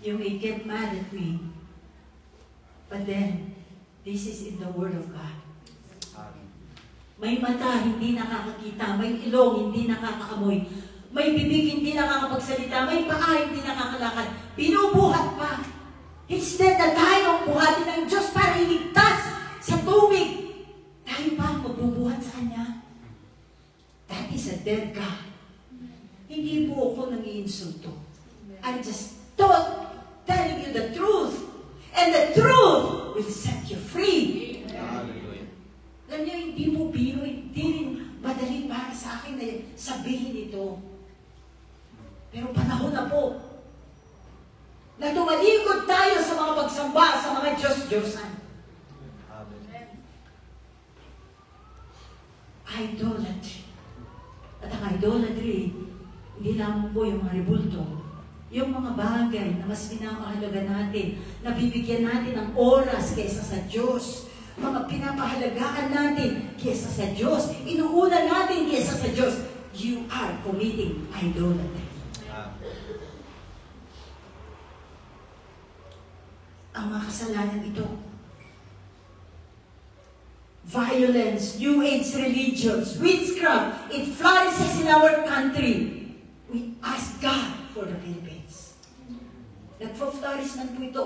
You may get mad at me, but then, this is in the Word of God. May mata, hindi nakakakita. May ilong, hindi nakakaamoy. May bibig, hindi nakakapagsalita. May paa, hindi nakakalakad. Binubuhat pa. Instead na tayo ang buhatin ng Diyos para iligtas sa tubig, tayo pa ang magbubuhat sa Kanya. That is a dead God. Hindi po ako nang-iinsulto. I'm just telling you the truth. And the truth will set you free. Hallelujah. Alam niyo, hindi mo biro, hindi rin madali para sa akin na sabihin ito. Pero panahon na po na tumalikod tayo sa mga pagsamba, sa mga Diyos-Diyosan. Idolatry. At ang idolatry, hindi lamang po yung mga rebulto. Yung mga bagay na mas pinapahalaga natin, na bibigyan natin ng oras kaysa sa Diyos. Mga pinapahalagaan natin kaysa sa Diyos. Inuuna natin kaysa sa Diyos. You are committing idolatry. Ang mga kasalanan ito. Violence, New Age religions, witchcraft, it flourishes in our country. We ask God for the Philippines. Nagpo-flourish man po ito,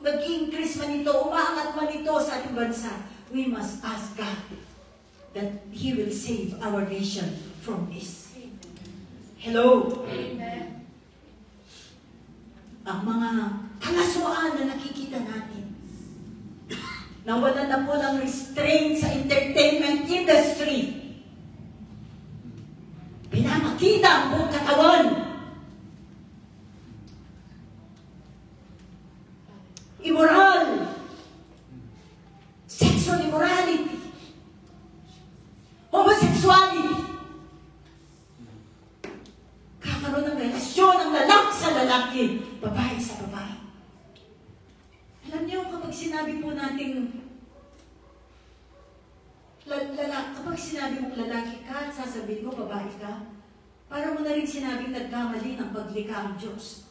mag-increase man ito, umaangat man ito sa ating bansa. We must ask God that He will save our nation from this. Hello? Amen. Ang mga kalaswaan na nakikita natin, nawalan na po ng restraint sa entertainment industry. Pinamakita ang buong katawan. Immoral. Sexual immorality. Homosexuality. Kakaroon ng relasyon ng lalaki sa lalaki, babae sa babae. Alam niyo, kapag sinabi po natin kapag sinabi mong lalaki ka, sasabihin mo babae ka, para mo na rin sinabing nagkamali ng paglikha ang Diyos.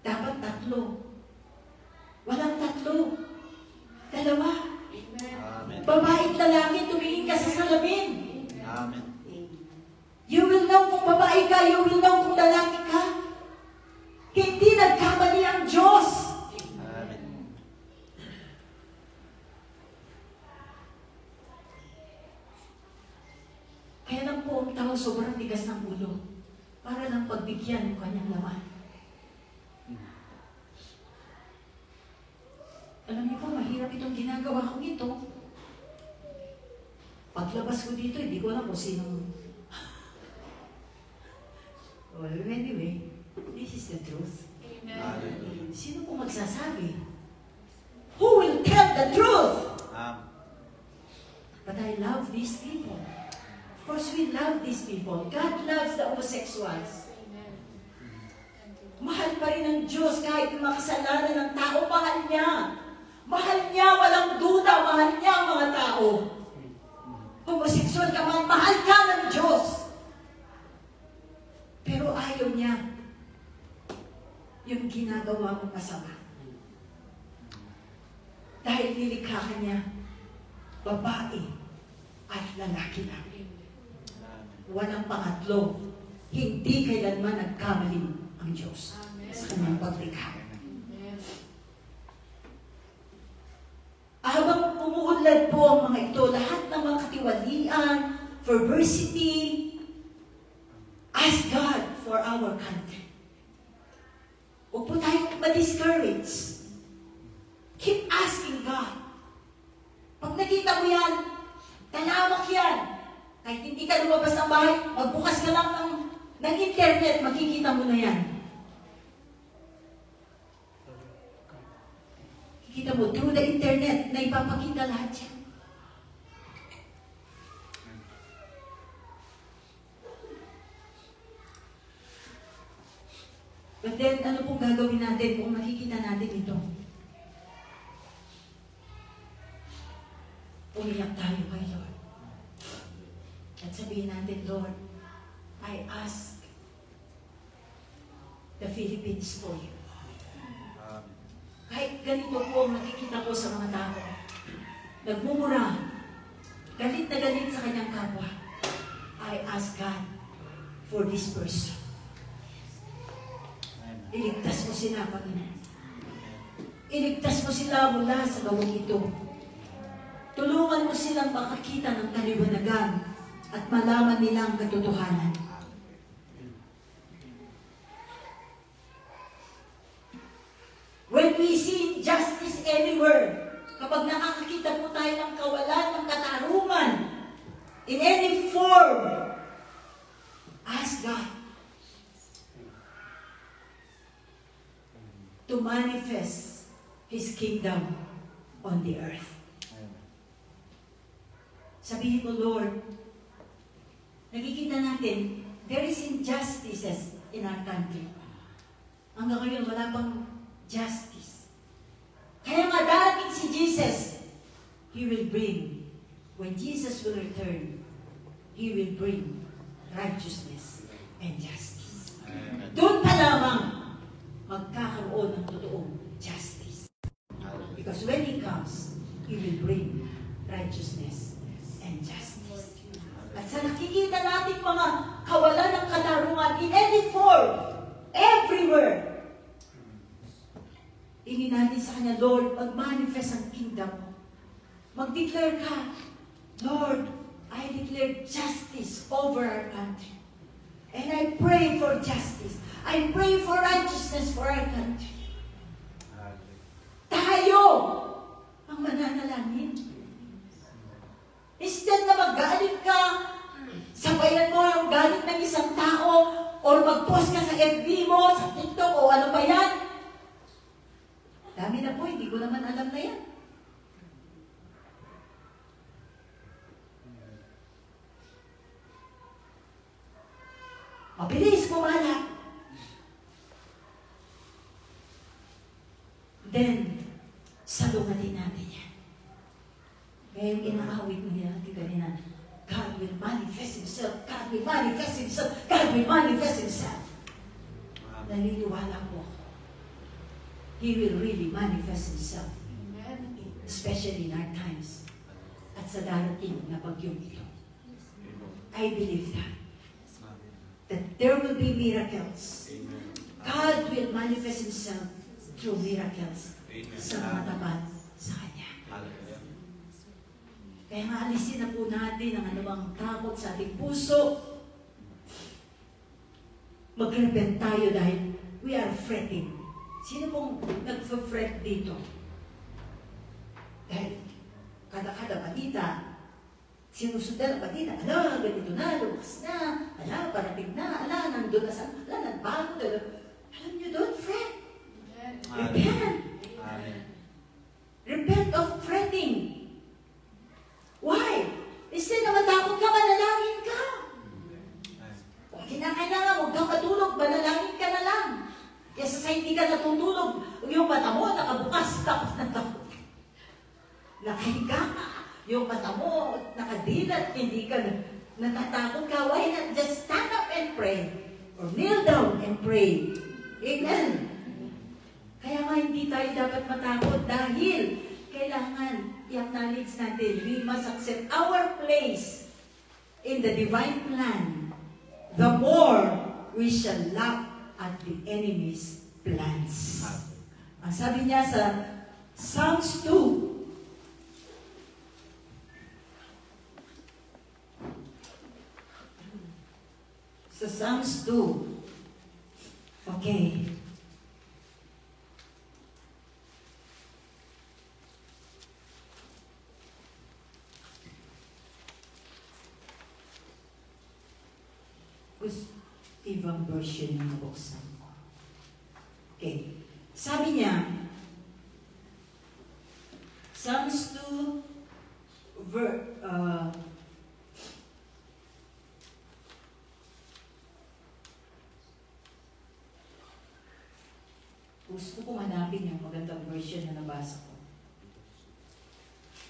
Dapat 3. Walang 3. 2. Amen. Babae at lalaki, tumingin ka sa salamin. Amen. You will know kung babae ka, you will know kung lalaki ka. Hindi nagkamali ang Diyos. Amen. Kaya lang po ang tao sobrang tigas ng ulo para lang pagbigyan ng kanyang laman. Alam niyo po, mahirap itong ginagawa kong ito. Paglabas ko dito, hindi ko alam kung sinong... Well, anyway, this is the truth. Amen. Sino po magsasabi? Who will tell the truth? But I love these people. Of course, we love these people. God loves the homosexuals. Mahal pa rin ng Diyos kahit yung makasalanan ng tao, mahal niya. Mahal niya, walang duda, mahal niya ang mga tao. Homosexual ka man, mahal ka ng Diyos. Pero ayaw niya yung ginagawa mo masama. Dahil nilikha ka niya, babae at lalaki lang. Walang pangatlo. Hindi kailanman nagkamali ang Diyos sa kanyang paglikha. Habang umuunlad po ang mga ito, lahat ng mga katiwalian, perversity, ask God for our country. Huwag po tayong ma-discourage. Keep asking God. Pag nakita mo yan, talamak yan. Kahit hindi ka lumabas ng bahay, magbukas ka lang ng internet, makikita mo na yan. Kita mo, through the internet, na ipapakita lahat yan. But then, ano pong gagawin natin kung nakikita natin ito? umiyak tayo kay Lord. At sabihin natin, Lord, I ask the Philippines for you. Kahit ganito po ang nakikita ko sa mga tao, nagmumura, galit na galit sa kanyang kapwa, I ask God for this person. Iligtas mo sila, Panginoon. Iligtas mo sila mula sa gawin ito. Tulungan mo silang makakita ng kaliwanagan at malaman nila ang katotohanan. When we see justice anywhere, kapag nakakakita po tayo ng kawalan ng katarungan, in any form, ask God to manifest His kingdom on the earth. Sabihin mo, Lord, nakikita natin, there is injustices in our country. Hanggang ngayon, wala pang justice. Kaya nga darating si Jesus, He will bring, when Jesus will return, He will bring righteousness and justice. Doon pa lamang magkakaroon ng totoong justice. Because when He comes, He will bring righteousness and justice. At sa nakikita natin mga kawalan ng katarungan in any form, everywhere, hingin natin sa Kanya, Lord, mag-manifest ang kingdom mo. Mag-declare ka, Lord, I declare justice over our country. And I pray for justice. I pray for righteousness for our country. Tayo ang mananalangin. Instead na mag-galit ka, sabayan mo ang galit ng isang tao, or mag-post ka sa FB mo, sa TikTok, o ano ba yan? Dami na po, hindi ko naman alam na yan. Mabilis kumalat. Then, salungatin natin yan. Kaya yung inaawit mo niya natin kanina, God will manifest Himself, God will manifest Himself, God will manifest Himself. Naniniwala po ako. He will really manifest Himself. Especially in our times. At sa darating na bagyong ito. I believe that there will be miracles. God will manifest Himself through miracles sa mga tapat sa Kanya. Kaya nga alisin na po natin ang anumang takot sa ating puso. Mag-repent tayo dahil we are fretting. Sino pong nag-fret dito? Dahil kada balita, sinusundan ang balita, ala, ganito na, lumas na, ala, parating na, ala, nandun na sa, ala, nagbago na. Alam nyo, don't fret. Repent. Repent of fretting. Why? Instead na matakot ka, manalangin ka. Kung kinakailangan, huwag kang matulog, manalangin ka na lang. Yes, sa hindi ka natutulog, yung mata mo, nakabukas, takot na takot. Nakahiga ka, yung mata mo, nakadilat, hindi ka natatakot ka. Why not just stand up and pray? Or kneel down and pray. Amen. Kaya nga hindi tayo dapat matakot dahil kailangan i-acknowledge natin, we must accept our place in the divine plan. The more we shall laugh at the enemy's plans. Ang sabi niya sa Psalms 2, sa Psalms 2, okay. Ibang version yung nabuksan ko. Okay. Sabi niya, Psalms 2, gusto kong hanapin yung magandang version na nabasa ko.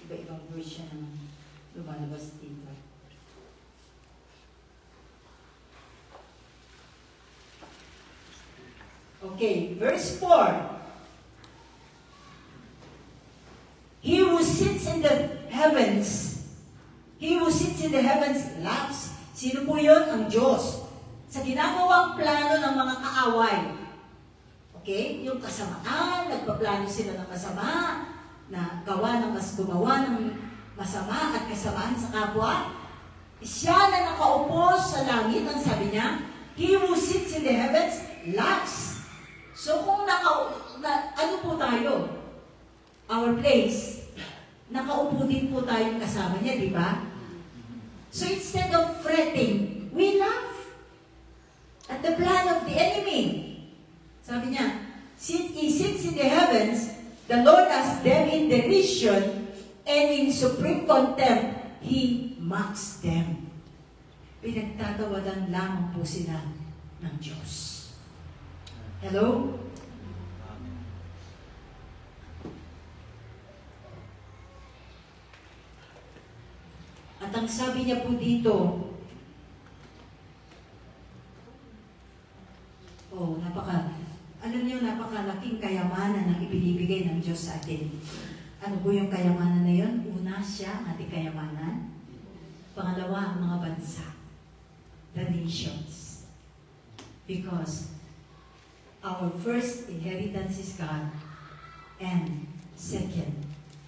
Iba-ibang version naman lumalabas dito. Okay, verse 4. He who sits in the heavens, laughs. Sino po yun? Ang Diyos. Sa ginagawang plano ng mga kaaway. Okay? Yung kasamaan, nagpaplano sila ng masama, na gumawa ng masama at kasamaan sa kapwa. Siya na nakaupo sa langit, ang sabi niya, He who sits in the heavens laughs. So kung ano po tayo? Our place, nakaupo din po tayong kasama niya, di ba? So instead of fretting, we laugh at the plan of the enemy. Sabi niya, since He sits in the heavens, the Lord has them in derision, and in supreme contempt, He mocks them. Pinagtatawadan lamang po sila ng Diyos. Hello? At ang sabi niya po dito, napakalaking kayamanan ang ibinibigay ng Diyos sa atin. Ano po yung kayamanan na yun? Una, siya, ang ating kayamanan. Pangalawa, ang mga bansa. The nations. Because our first inheritance is God, and second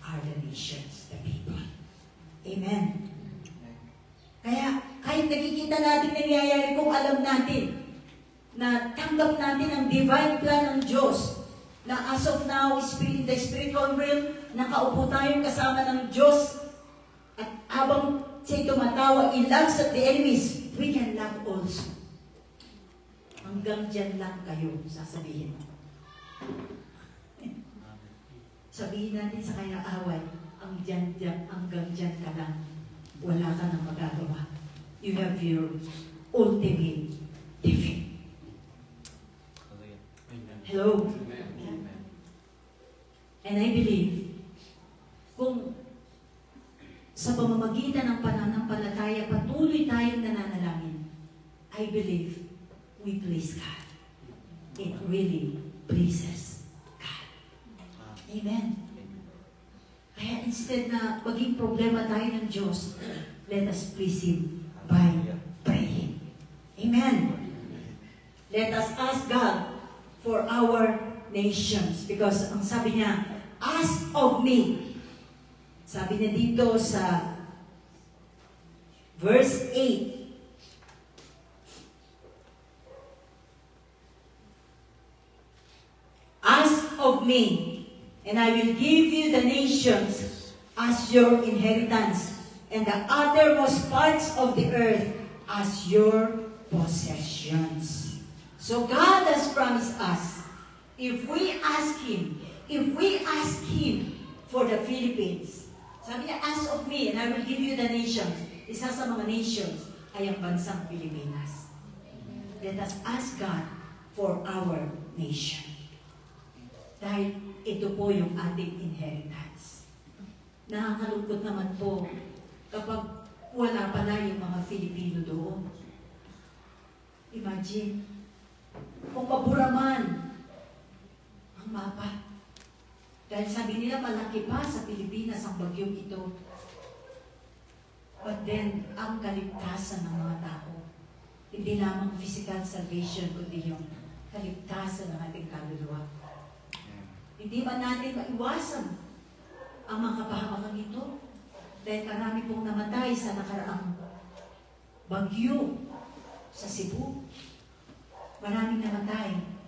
are the nations, the people. Amen. Kaya, kahit nakikita natin nangyayari, kung alam natin na tanggap natin ang divine plan ng Diyos, na as of now, in the spiritual realm, nakaupo tayong kasama ng Diyos, at habang siya'y tumatawa, He laughs at the enemies, we can laugh also. Hanggang dyan lang kayo, sasabihin. Sabihin natin sa kanya away, hanggang dyan ka lang. Wala ka nang magagawa. You have your ultimate defeat. Hello? And I believe, kung sa pamamagitan ng pananampalataya, patuloy tayong nananalangin, I believe we please God. It really pleases God. Amen. Kaya instead na maging problema tayo ng Diyos, let us please Him by praying. Amen. Let us ask God for our nations. Because ang sabi niya, ask of me. Sabi niya dito sa verse 8, ask of me, and I will give you the nations as your inheritance, and the uttermost parts of the earth as your possessions. So God has promised us, if we ask Him for the Philippines, sabi niya, ask of me, and I will give you the nations. Isa sa mga nations ay ang bansang Pilipinas. Let us ask God for our nation. Dahil ito po yung ating inheritance. Nakakalungkot naman po kapag wala pala yung mga Filipino doon. Imagine, kung mabura man ang mapa. Dahil sabi nila, malaki pa sa Pilipinas ang bagyong ito. But then, ang kaligtasan ng mga tao, hindi lamang physical salvation, kundi yung kaligtasan ng ating kaluluwa. Hindi man natin maiwasan ang mga kapahamakan ito. Dahil marami pong namatay sa nakaraang bagyo sa Cebu. Maraming namatay.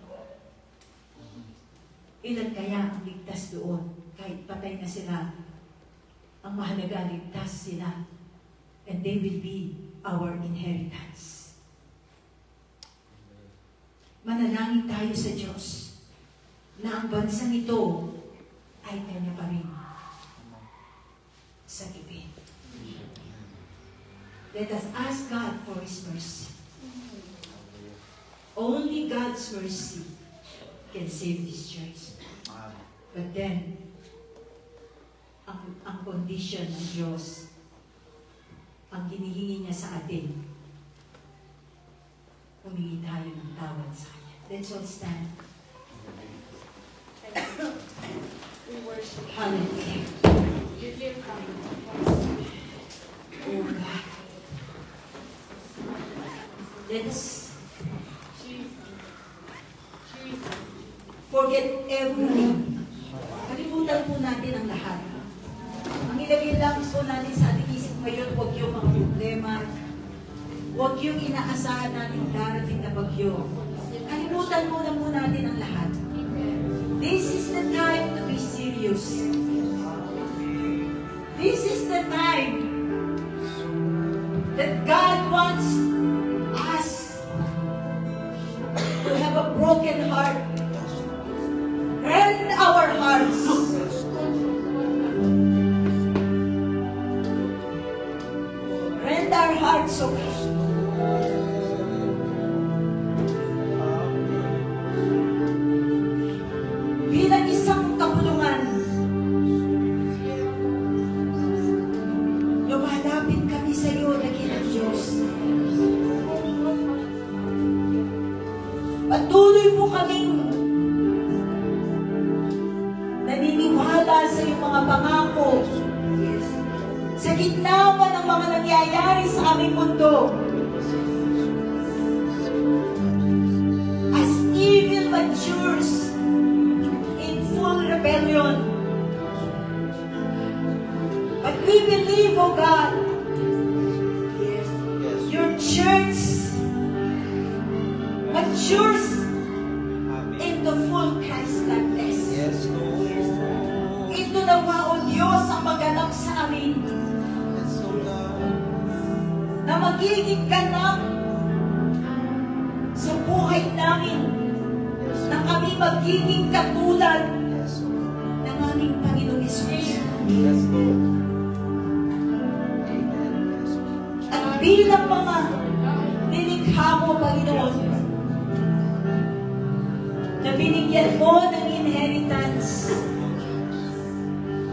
Ilan kaya ang ligtas doon? Kahit patay na sila, ang mahalaga, ligtas sila. And they will be our inheritance. Manalangin tayo sa Diyos na ang bansang ito ay Kanya pa rin sagipin. Let us ask God for His mercy. Only God's mercy can save this church. But then, ang ang condition ng Diyos. Ang hinihingi niya sa atin, humingi tayo ng tawad sa Kanya. Let's all stand. We worship you. Hallelujah. You give coming. Oh God. Let us Jesus. Jesus. forget everything. Kalimutan po natin ang lahat. Ang ilagay lang po natin sa ating isip ngayon, huwag yung mga problema. Huwag yung inaasahan natin darating na bagyo. Kalimutan muna po natin ang lahat. This is the time to be serious. This is the time that God wants us to have a broken heart. Rend our hearts. Rend our hearts, O God. Bilang isang kapulungan, lumalapit kami sa iyo, dakilang Diyos. Patuloy po kaming naniniwala sa iyong mga pangako. Sa gitna man ng mga nangyayari sa aming mundo, as evil matures in full rebellion, but we believe, O God, Yes. your church matures Amen. into full Christ-likeness. Yes, Lord. Ito nawa, O Diyos, ang maganap sa amin, Yes, Lord. na magiging ganap sa buhay namin, Yes, na kami magiging katulad yes, Lord. ng aming Panginoong Yesus. Yes, Lord. Amen. Yes, Lord. At bilang mga nilikha mo, Panginoon, na binigyan mo ng inheritance,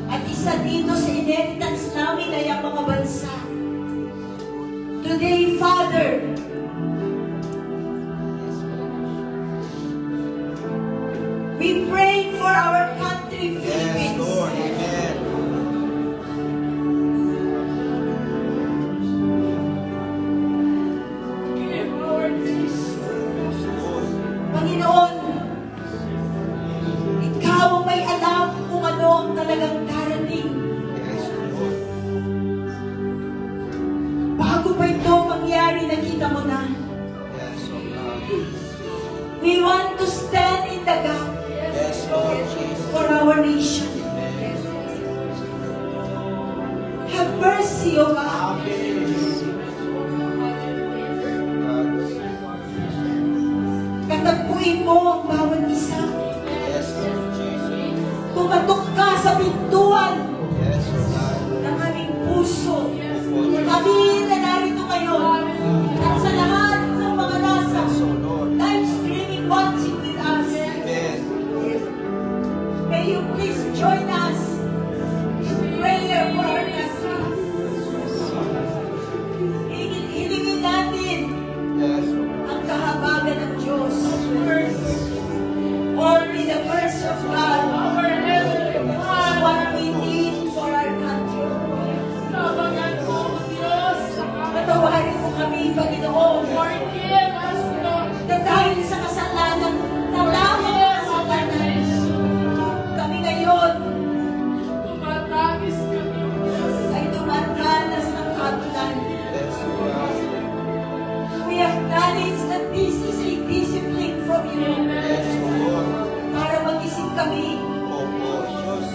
at isa dito sa inheritance namin ay ang mga bansa. Today, Father, we pray for our country, Yes, Philippines. Lord. Amen. Give our peace. Yes, Lord. Panginoon, Ikaw ang may alam kung ano ang talagang darating. Yes, Lord. Bago pa ito mangyari, nakita mo na. Yes, Lord. We want to stand in the gap Yes, Lord Jesus. for our nation. Amen. Have mercy, O God. Katagpuin mo ang bawat isa. Yes, Lord Jesus. Tumatok ka sa pintuan Yes, Lord. ng aming puso. Opo, Kami na narito ngayon at sa lahat ng mga nasa Yes, O Lord. live streaming watching with us. Amen. May you please join us in prayer for our country. Hilingin natin Yes, Lord. ang kahabagan ng Diyos. Only the mercy of God is what we need for our country. Patawarin mo kami, Panginoon, na dahil sa kasalanan, na lamang ang kasalanan, kami ngayon ay dumadanas ng katulan. Yes, Lord. We acknowledge that this is a discipline from you Yes, Lord. para magising kami. Opo, Diyos.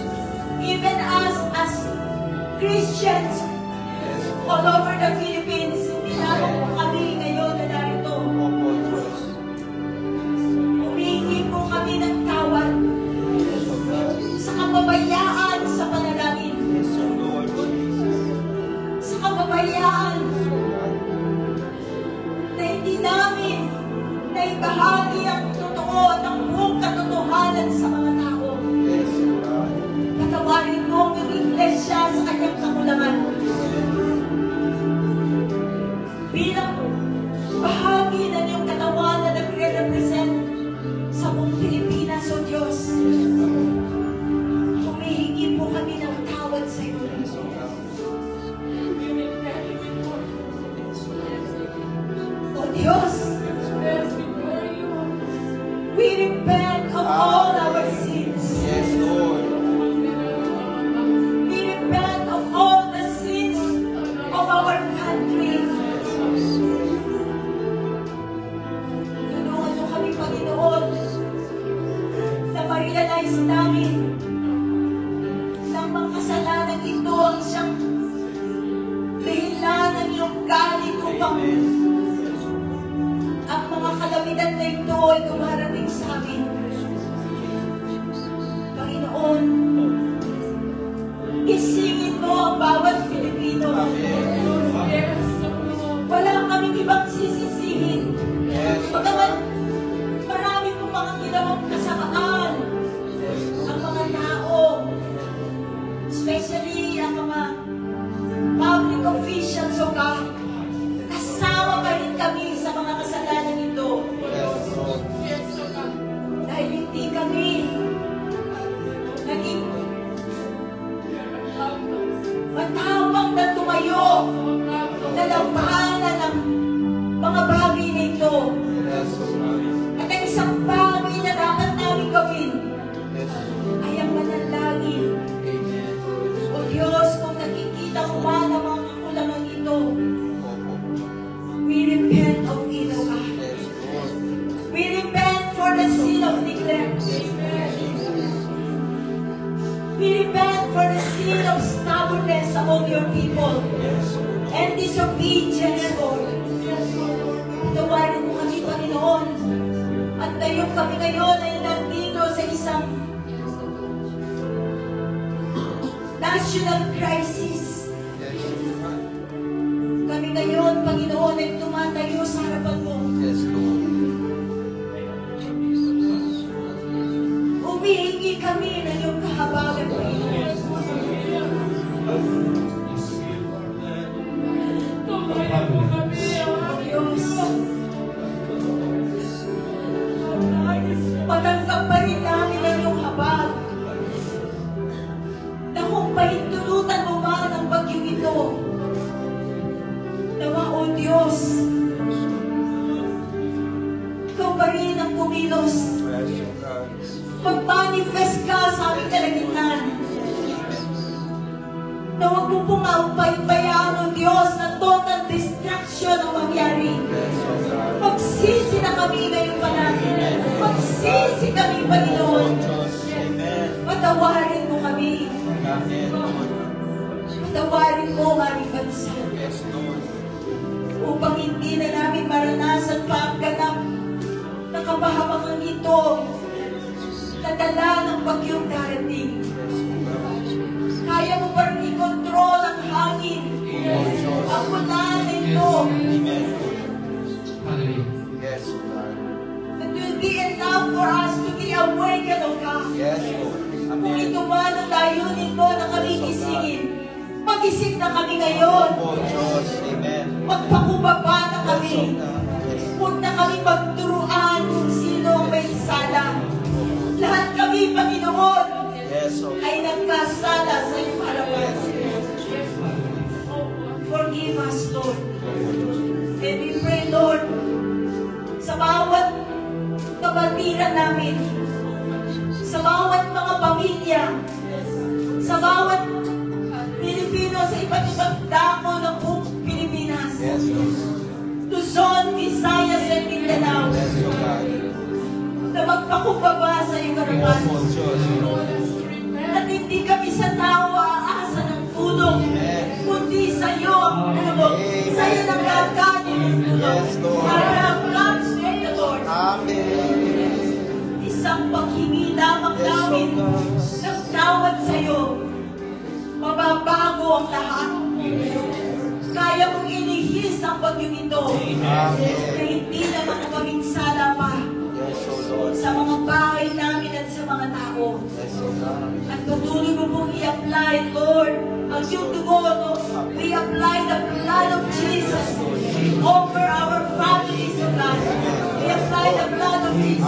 Even us as Christians Yes, all over the Philippines, tinawag mo kami ngayon na narito. Opo, Diyos. Humingi po kami ng tawad Yes, O God. sa kapabayaan sa panalangin, Yes, O Lord Jesus. sa kapabayaan na hindi namin naibahagi ang totoo at ang buong katotohanan sa mga tao. Yes, O God. Patawarin mo ang iglesia siyang dahilan ng iyong galit upang ang mga kalamidad na ito ay dumarating sa amin. Panginoon, gisingin mo ang bawat Pilipino. Yes, Lord. Wala kaming ibang sisisihin. Pagkaman, marami pong mga ginawang kasamaan ang mga tao, especially ang mga public officials o God. Kasama pa rin kami sa mga kasalanan ito. Yes, Lord. Dahil hindi kami naging matapang na tumayo na labanan ng mga bagay na ito. At ang isang bagay na dapat namin gawin ay ang manalangin. O Diyos, kung nakikita ko man ang mga kakulangan ito, we repent of it, O God. We repent for the sin of neglect. We repent for the sin of stubbornness among your people and disobedience, Lord. Tawarin mo kami, Panginoon. At ngayon kami ngayon ay nandito sa isang national crisis. Kami ngayon, Panginoon, ay tumatayo sa harapan mo. Humihingi kami ng iyong kahabagan, Panginoon. Tumayan mo kami, O Diyos, oh. patanggap pa rin namin ang iyong habag. Na kung pahintulutan mo man ang bagyong ito, nawa, O Diyos, ikaw pa rin ang kumilos. Mag-manifest ka sa aming kalagitnaan. Na huwag mo pong bayaan, O Diyos, na total distraction ang mangyari. Magsisi na kami ngayong panahon. Magsisi kami, Panginoon. Patawarin mo kami. Patawarin mo ang aming bansa. Upang hindi na namin maranasan pa ang ganap na kapahamangan ito na dala ng bagyong darating. Kaya mo pa rin i-control ang hangin. Ang ulan nito. It will be enough for us to be awakened, O God. Kung ito man ang layunin mo na kami gisingin, magising na kami ngayon. Magpakubaba na kami. Huwag na kami magturuan kung sino ang may sala. Lahat kami, Panginoon, ay nagkasala sa iyong harapan. Forgive us, Lord. And we pray, Lord, sa bawat kabatiran namin, sa bawat mga pamilya, sa bawat Pilipino sa iba't ibang dako ng buong Pilipinas, Luzon, Visayas, and Mindanao, na magpakumbaba sa iyong harapan. At hindi kami sa tao aasa ng tulong, kundi sa iyo, sa iyo ng gaganin ng tulong. Para comes from the Lord. Isang paghingi lamang namin ng tawad sa iyo, mababago ang lahat. Kaya mong inihis ang bagyong ito na hindi naman kaming sala pa sa mga bahay namin at sa mga tao. At patuloy mo pong i-apply, Lord, ang iyong dugo. We apply the blood of Jesus over our families, O God. We apply the blood of Jesus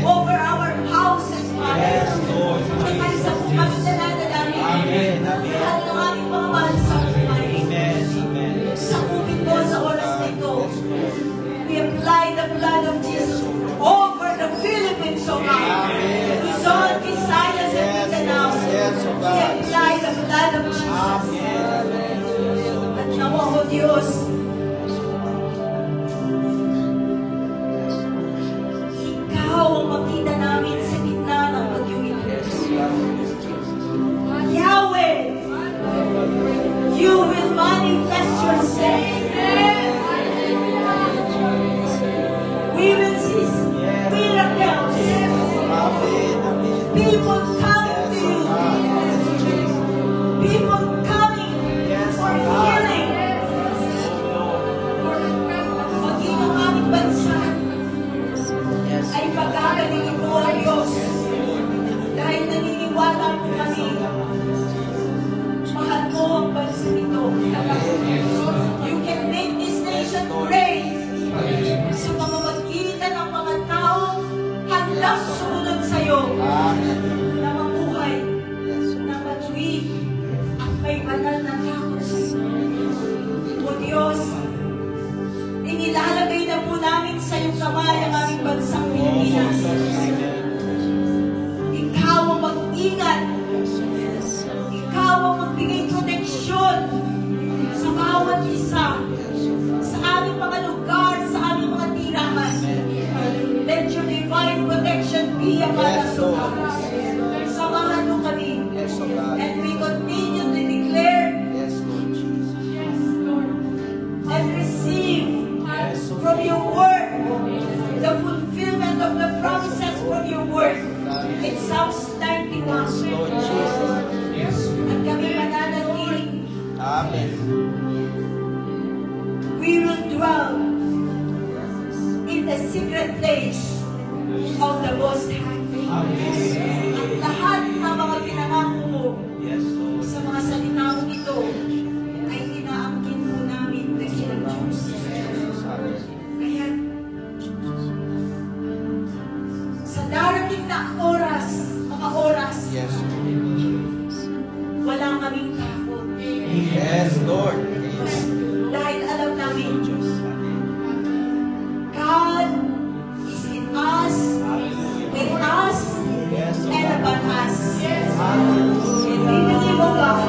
over our houses, Father. At may isa po kami na nanalangin. Lahat ng aming mga mahal sa buhay. Sakupin mo sa oras na ito. We apply the blood of Jesus over the Philippines, O God. Luzon, Visayas, and Mindanao. We apply the blood of Jesus. At nawa, O Diyos, Ikaw ang makita namin sa gitna ng bagyong ito. Yahweh! may banal na takot sa iyo. O Diyos, inilalagay na po namin sa iyong kamay ang aming bansang Pilipinas. Ikaw ang mag-ingat. Ikaw ang magbigay proteksyon sa bawat isa, sa aming mga lugar, sa aming mga tirahan. Let your divine protection be upon us, O God. Samahan mo kami. And we continue to declare and receive from your word the fulfillment of the promises from your word. In Psalms 91. At kami mananatiling. Amen. We will dwell in the secret place of the Most High. At lahat ng mga pinangako mo Yes, Lord. sa mga salita mong ito ay inaangkin po namin na Diyos. Kaya sa darating na oras, mga oras, Yes. wala kaming takot. Yes, Lord. Dahil alam namin, God is in us, with us, and upon us. And we believe, O God,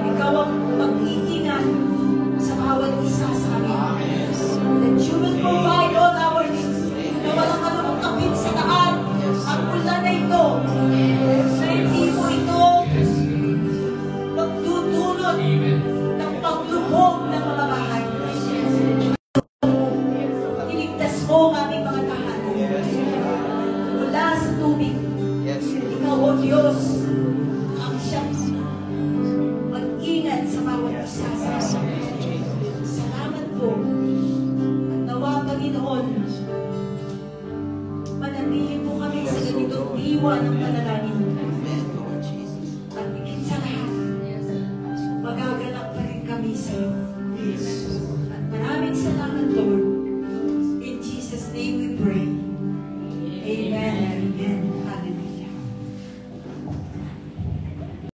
ikaw ang mag-iingat sa bawat isa sa amin. That you will provide all our needs. Na walang anumang kapit sa daan ang ulan na ito. Na hindi mo ito magdudulot ng paglubog ng mga bahay. Iligtas mo ang aming mga tahanan mula sa tubig. Yes. Ikaw, O Diyos, ang siyang mag-ingat sa bawat isa sa amin. Salamat po. At nawa, Panginoon, manatili po kami sa ganitong diwa ng panalangin. Amen, Lord Jesus. At higit sa lahat, magaganap pa rin kami sa iyo.